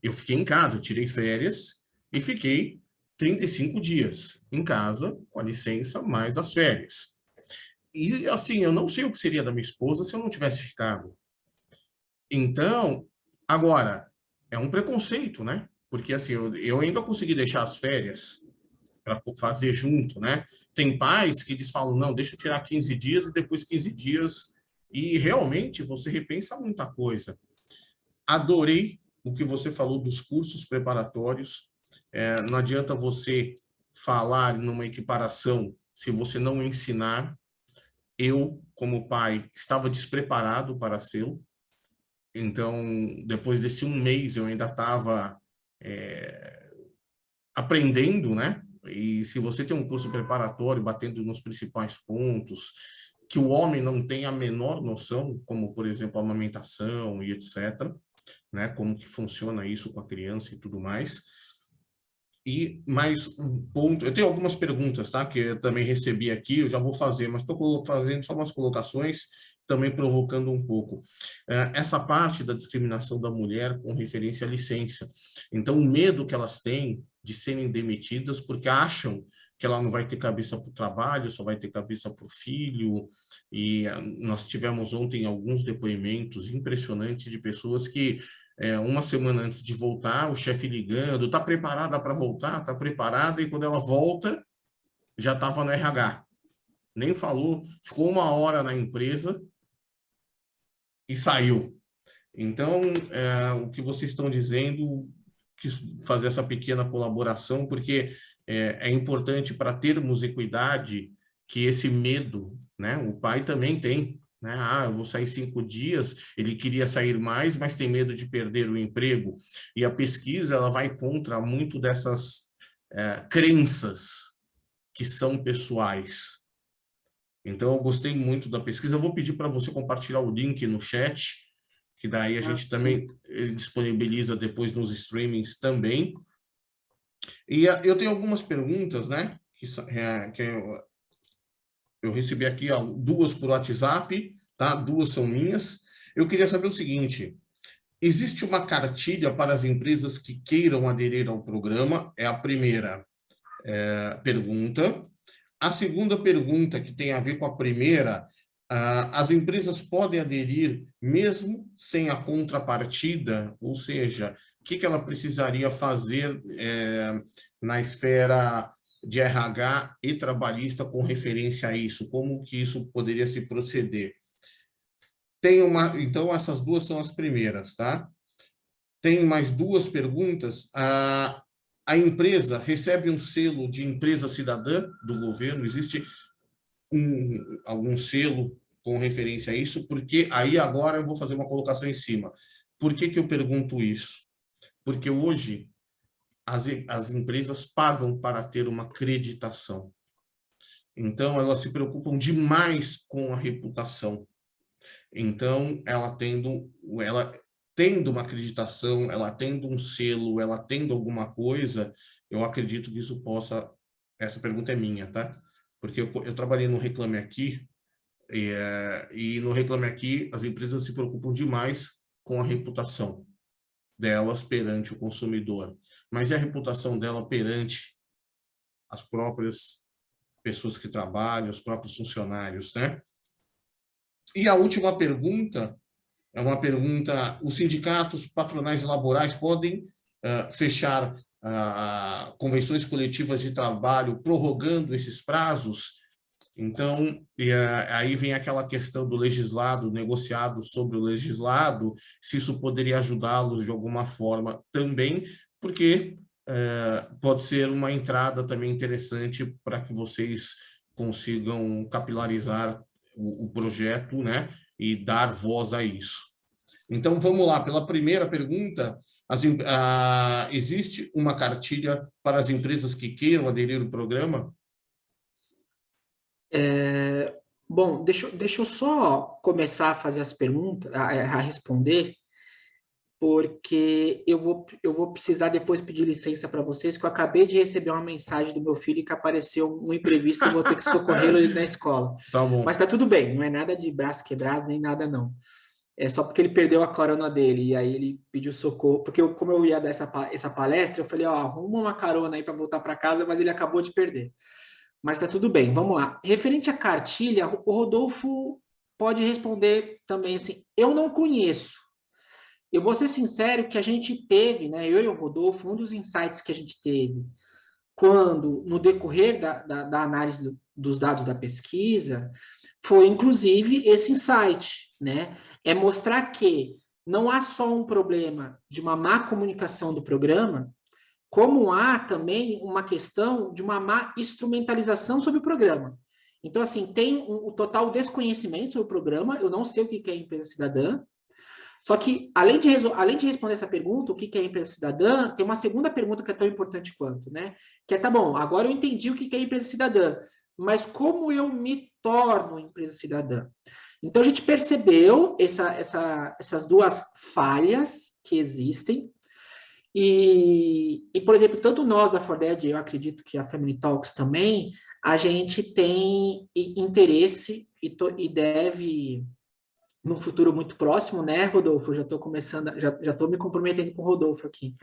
eu fiquei em casa, eu tirei férias e fiquei 35 dias em casa, com a licença, mais as férias. E, assim, eu não sei o que seria da minha esposa se eu não tivesse ficado. Então, agora, é um preconceito, né? Porque, assim, eu ainda consegui deixar as férias para fazer junto, né? Tem pais que eles falam, não, deixa eu tirar 15 dias e depois 15 dias. E, realmente, você repensa muita coisa. Adorei o que você falou dos cursos preparatórios. Não adianta você falar numa equiparação se você não ensinar. Eu, como pai, estava despreparado para ser. Então, depois desse um mês, eu ainda estava aprendendo, né? E se você tem um curso preparatório, batendo nos principais pontos, que o homem não tem a menor noção, como, por exemplo, a amamentação e etc., né? Como que funciona isso com a criança e tudo mais. E mais um ponto, eu tenho algumas perguntas, tá? Que eu também recebi aqui, eu já vou fazer, mas estou fazendo só umas colocações, também provocando um pouco. Essa parte da discriminação da mulher com referência à licença. Então, o medo que elas têm de serem demitidas porque acham que ela não vai ter cabeça para o trabalho, só vai ter cabeça para o filho. E nós tivemos ontem alguns depoimentos impressionantes de pessoas que uma semana antes de voltar, o chefe ligando, tá preparada para voltar? Tá preparada? E quando ela volta, já estava no RH. Nem falou, ficou 1 hora na empresa e saiu. Então, o que vocês estão dizendo, quis fazer essa pequena colaboração, porque é importante para termos equidade que esse medo, né, o pai também tem, né? Eu vou sair 5 dias, ele queria sair mais, mas tem medo de perder o emprego. E a pesquisa, ela vai contra muito dessas crenças que são pessoais. Então, eu gostei muito da pesquisa. Eu vou pedir para você compartilhar o link no chat, que daí a gente também disponibiliza depois nos streamings também. E eu tenho algumas perguntas, né? Que eu recebi aqui 2 por WhatsApp, tá? 2 são minhas. Eu queria saber o seguinte: existe uma cartilha para as empresas que queiram aderir ao programa? É a primeira pergunta. A segunda pergunta, que tem a ver com a primeira, as empresas podem aderir mesmo sem a contrapartida? Ou seja, o que ela precisaria fazer na esfera de RH e trabalhista com referência a isso? Como que isso poderia se proceder? Então, essas 2 são as primeiras, tá? Tem mais 2 perguntas. A empresa recebe um selo de empresa cidadã do governo? Existe algum selo com referência a isso? Porque aí agora eu vou fazer uma colocação em cima. Por que eu pergunto isso? Porque hoje as empresas pagam para ter uma acreditação. Então, elas se preocupam demais com a reputação. Então, ela tendo uma acreditação, ela tendo um selo, ela tendo alguma coisa, eu acredito que isso possa... Essa pergunta é minha, tá? Porque eu trabalhei no Reclame Aqui, e no Reclame Aqui as empresas se preocupam demais com a reputação delas perante o consumidor. Mas e a reputação dela perante as próprias pessoas que trabalham, os próprios funcionários, né? E a última pergunta é uma pergunta: os sindicatos patronais e laborais podem fechar convenções coletivas de trabalho prorrogando esses prazos? Então, aí vem aquela questão do legislado, negociado sobre o legislado, se isso poderia ajudá-los de alguma forma também, porque pode ser uma entrada também interessante para que vocês consigam capilarizar o projeto, né, e dar voz a isso. Então, vamos lá. Pela primeira pergunta, existe uma cartilha para as empresas que queiram aderir ao programa? Bom, deixa eu só começar a fazer as perguntas, a responder, porque eu vou precisar depois pedir licença para vocês, que eu acabei de receber uma mensagem do meu filho que apareceu um imprevisto, eu vou ter que socorrê-lo na escola. Tá bom. Mas tá tudo bem, não é nada de braço quebrado, nem nada, não. É só porque ele perdeu a carona dele, e aí ele pediu socorro, porque como eu ia dar essa palestra, eu falei, arruma uma carona aí para voltar para casa, mas ele acabou de perder. Mas tá tudo bem, vamos lá. Referente à cartilha, o Rodolfo pode responder também assim, eu não conheço. Eu vou ser sincero que a gente teve, né, eu e o Rodolfo, um dos insights que a gente teve, quando, no decorrer da análise dos dados da pesquisa, foi, inclusive, esse insight, né? É mostrar que não há só um problema de uma má comunicação do programa, como há também uma questão de uma má instrumentalização sobre o programa. Então, assim, tem o total desconhecimento sobre o programa, eu não sei o que é empresa cidadã, só que, além de responder essa pergunta, o que é empresa cidadã, tem uma segunda pergunta que é tão importante quanto, né? Que é, tá bom, agora eu entendi o que é empresa cidadã, mas como eu me torno empresa cidadã? Então, a gente percebeu essas duas falhas que existem, por exemplo, tanto nós da ForDead, eu acredito que a Family Talks também, a gente tem interesse e deve, num futuro muito próximo, né, Rodolfo? Eu já estou começando, já estou me comprometendo com o Rodolfo aqui,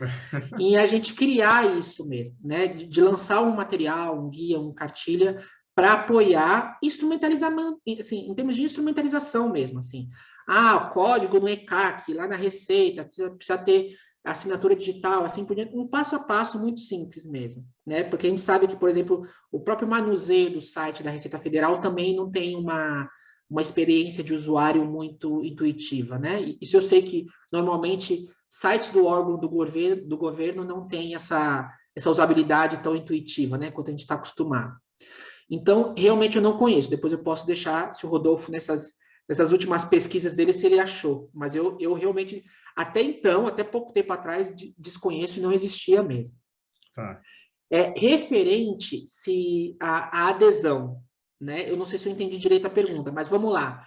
em a gente criar isso mesmo, né, de lançar um material, um guia, um cartilha, para apoiar, instrumentalizar, assim, em termos de instrumentalização mesmo, assim. O código no ECAC, lá na Receita, precisa ter assinatura digital, assim por diante, um passo a passo muito simples mesmo, né? Porque a gente sabe que, por exemplo, o próprio manuseio do site da Receita Federal também não tem uma experiência de usuário muito intuitiva, né? Isso eu sei que, normalmente, sites do órgão do governo não tem essa usabilidade tão intuitiva, né? Quanto a gente está acostumado. Então, realmente eu não conheço. Depois eu posso deixar, se o Rodolfo, nessas últimas pesquisas dele, se ele achou. Mas eu realmente, até então, até pouco tempo atrás, desconheço e não existia mesmo. Tá. Referente à adesão, né? Eu não sei se eu entendi direito a pergunta, mas vamos lá.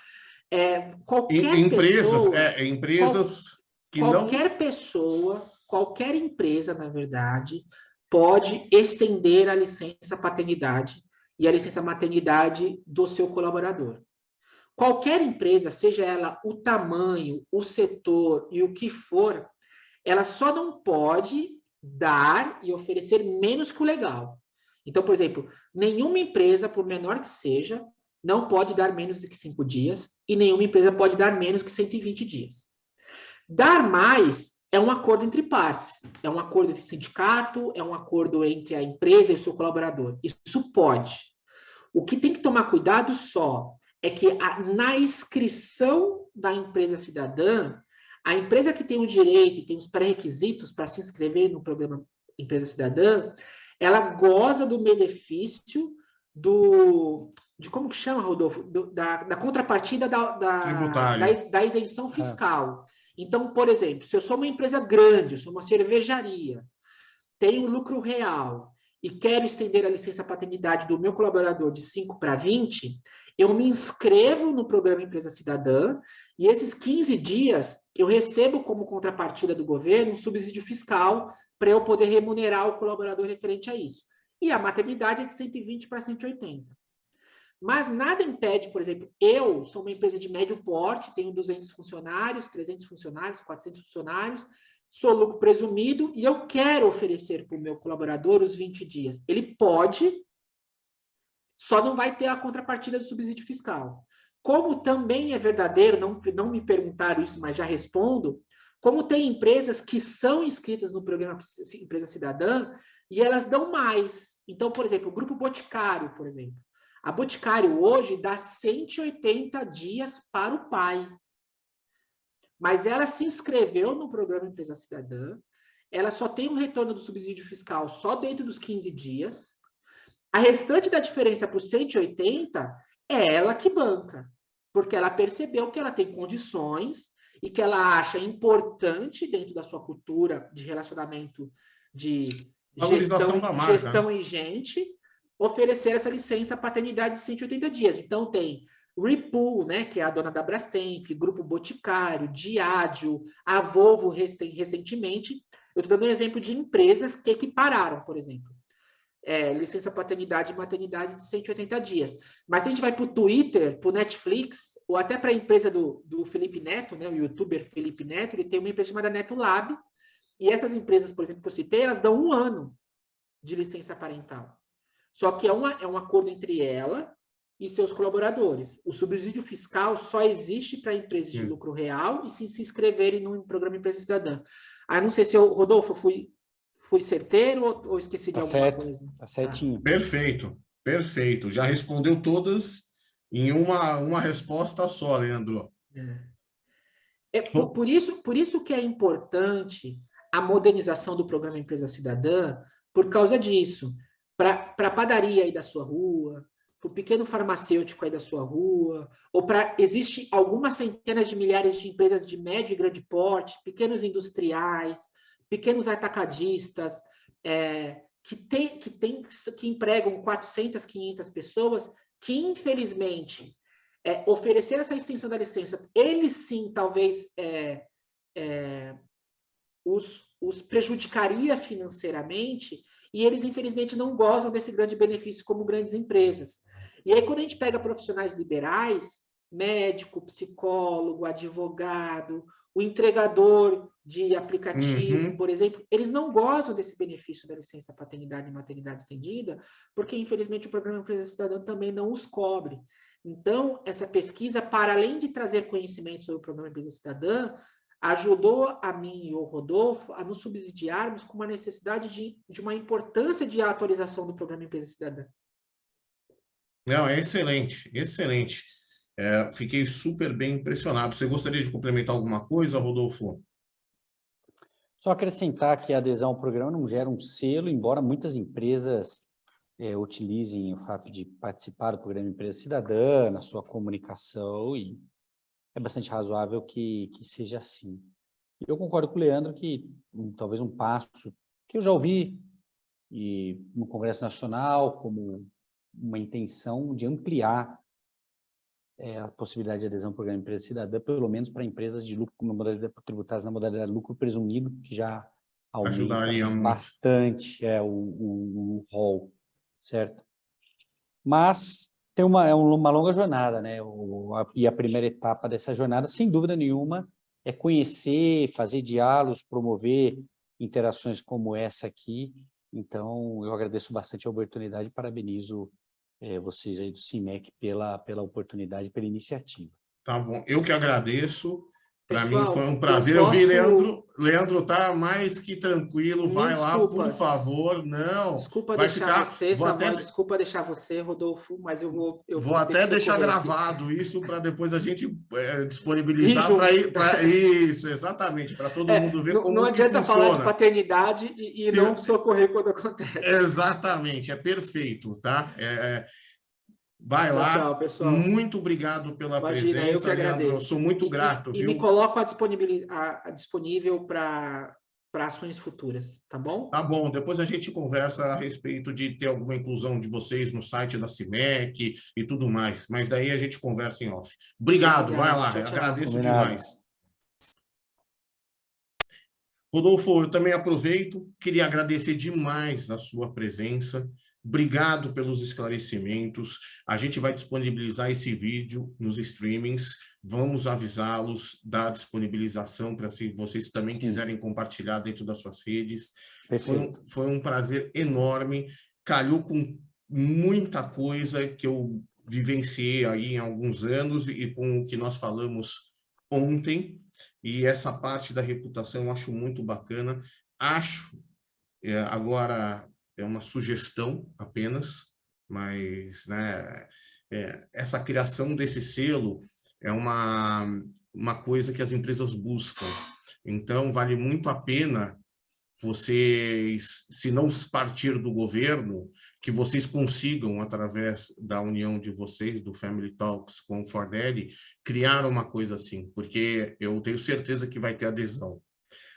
Qualquer empresa, na verdade, pode estender a licença paternidade e a licença maternidade do seu colaborador. Qualquer empresa, seja ela o tamanho, o setor e o que for, ela só não pode dar e oferecer menos que o legal. Então, por exemplo, nenhuma empresa, por menor que seja, não pode dar menos de 5 dias e nenhuma empresa pode dar menos que 120 dias. Dar mais é um acordo entre partes, é um acordo entre sindicato, é um acordo entre a empresa e o seu colaborador. Isso pode. O que tem que tomar cuidado só é que na inscrição da empresa cidadã, a empresa que tem o direito e tem os pré-requisitos para se inscrever no programa Empresa Cidadã, ela goza do benefício de como que chama, Rodolfo? Da contrapartida da isenção fiscal. Então, por exemplo, se eu sou uma empresa grande, eu sou uma cervejaria, tenho lucro real e quero estender a licença paternidade do meu colaborador de 5 para 20, eu me inscrevo no programa Empresa Cidadã e esses 15 dias eu recebo como contrapartida do governo um subsídio fiscal para eu poder remunerar o colaborador referente a isso. E a maternidade é de 120 para 180. Mas nada impede, por exemplo, eu sou uma empresa de médio porte, tenho 200 funcionários, 300 funcionários, 400 funcionários, sou lucro presumido e eu quero oferecer para o meu colaborador os 20 dias. Ele pode, só não vai ter a contrapartida do subsídio fiscal. Como também é verdadeiro, não me perguntaram isso, mas já respondo, como tem empresas que são inscritas no programa Empresa Cidadã e elas dão mais. Então, por exemplo, o Grupo Boticário, por exemplo. A Boticário hoje dá 180 dias para o pai. Mas ela se inscreveu no programa Empresa Cidadã, ela só tem um retorno do subsídio fiscal só dentro dos 15 dias. A restante da diferença para os 180 é ela que banca, porque ela percebeu que ela tem condições e que ela acha importante dentro da sua cultura de relacionamento de gestão e gente, oferecer essa licença paternidade de 180 dias. Então, tem Repool, né, que é a dona da Brastemp, Grupo Boticário, Diageo, a Volvo recentemente. Eu estou dando um exemplo de empresas que equipararam, por exemplo, licença paternidade e maternidade de 180 dias. Mas se a gente vai para o Twitter, para o Netflix, ou até para a empresa do Felipe Neto, né, o youtuber Felipe Neto, ele tem uma empresa chamada NetoLab, e essas empresas, por exemplo, que eu citei, elas dão 1 ano de licença parental. Só que é um acordo entre ela e seus colaboradores. O subsídio fiscal só existe para empresas de lucro real e se inscreverem no programa Empresa Cidadã. Não sei se Rodolfo, fui certeiro ou esqueci de alguma coisa? Tá certinho. Perfeito. Já respondeu todas em uma resposta só, Leandro. Por isso que é importante a modernização do programa Empresa Cidadã por causa disso. Para a padaria aí da sua rua, para o pequeno farmacêutico aí da sua rua, ou existe algumas centenas de milhares de empresas de médio e grande porte, pequenos industriais, pequenos atacadistas, que empregam 400, 500 pessoas, que infelizmente oferecer essa extensão da licença, eles sim talvez os prejudicaria financeiramente, e eles, infelizmente, não gozam desse grande benefício como grandes empresas. E aí, quando a gente pega profissionais liberais, médico, psicólogo, advogado, o entregador de aplicativo, por exemplo, eles não gozam desse benefício da licença paternidade e maternidade estendida, porque, infelizmente, o programa Empresa Cidadã também não os cobre. Então, essa pesquisa, para além de trazer conhecimento sobre o programa Empresa Cidadã, ajudou a mim e o Rodolfo a nos subsidiarmos com uma necessidade de uma importância de atualização do programa Empresa Cidadã. Não, é excelente, excelente. Fiquei super bem impressionado. Você gostaria de complementar alguma coisa, Rodolfo? Só acrescentar que a adesão ao programa não gera um selo, embora muitas empresas utilizem o fato de participar do programa Empresa Cidadã na sua comunicação, e é bastante razoável que seja assim. Eu concordo com o Leandro que talvez um passo que eu já ouvi no Congresso Nacional como uma intenção de ampliar a possibilidade de adesão ao programa Empresa Cidadã, pelo menos para empresas de lucro tributadas na modalidade lucro presumido, que já aumenta bastante o rol, certo? Mas tem uma longa jornada, né? E a primeira etapa dessa jornada, sem dúvida nenhuma, é conhecer, fazer diálogos, promover interações como essa aqui. Então, eu agradeço bastante a oportunidade e parabenizo vocês aí do CIMEC pela oportunidade, pela iniciativa. Tá bom, eu que agradeço. Para mim foi um prazer. Eu vi, Leandro tá mais que tranquilo. Vai lá, por favor. Não. Desculpa deixar você, desculpa deixar você, Rodolfo, mas eu vou até deixar gravado isso para depois a gente disponibilizar para isso, exatamente, para todo mundo ver como não adianta funciona. Falar de paternidade e não socorrer quando acontece. Exatamente, é perfeito, tá? Vai lá. Tchau, pessoal. Muito obrigado pela presença, eu que agradeço. Leandro. Eu sou muito grato, viu? E me coloco disponível para ações futuras, tá bom? Tá bom. Depois a gente conversa a respeito de ter alguma inclusão de vocês no site da CIMEC e tudo mais. Mas daí a gente conversa em off. Obrigado. Vai lá. Tchau. Agradeço demais. Rodolfo, eu também aproveito. Queria agradecer demais a sua presença. Obrigado pelos esclarecimentos. A gente vai disponibilizar esse vídeo nos streamings. Vamos avisá-los da disponibilização para se vocês também quiserem compartilhar dentro das suas redes. Foi um prazer enorme. Calhou com muita coisa que eu vivenciei aí em alguns anos e com o que nós falamos ontem. E essa parte da reputação eu acho muito bacana. Agora... é uma sugestão apenas, mas né, essa criação desse selo é uma coisa que as empresas buscam. Então, vale muito a pena vocês, se não partir do governo, que vocês consigam, através da união de vocês, do Family Talks com o Fordelli, criar uma coisa assim, porque eu tenho certeza que vai ter adesão.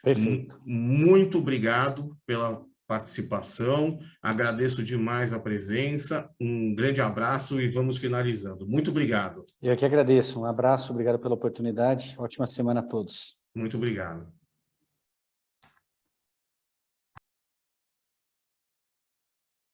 Perfeito. Muito obrigado pela participação, agradeço demais a presença, um grande abraço e vamos finalizando. Muito obrigado. Eu que agradeço, um abraço, obrigado pela oportunidade, ótima semana a todos. Muito obrigado.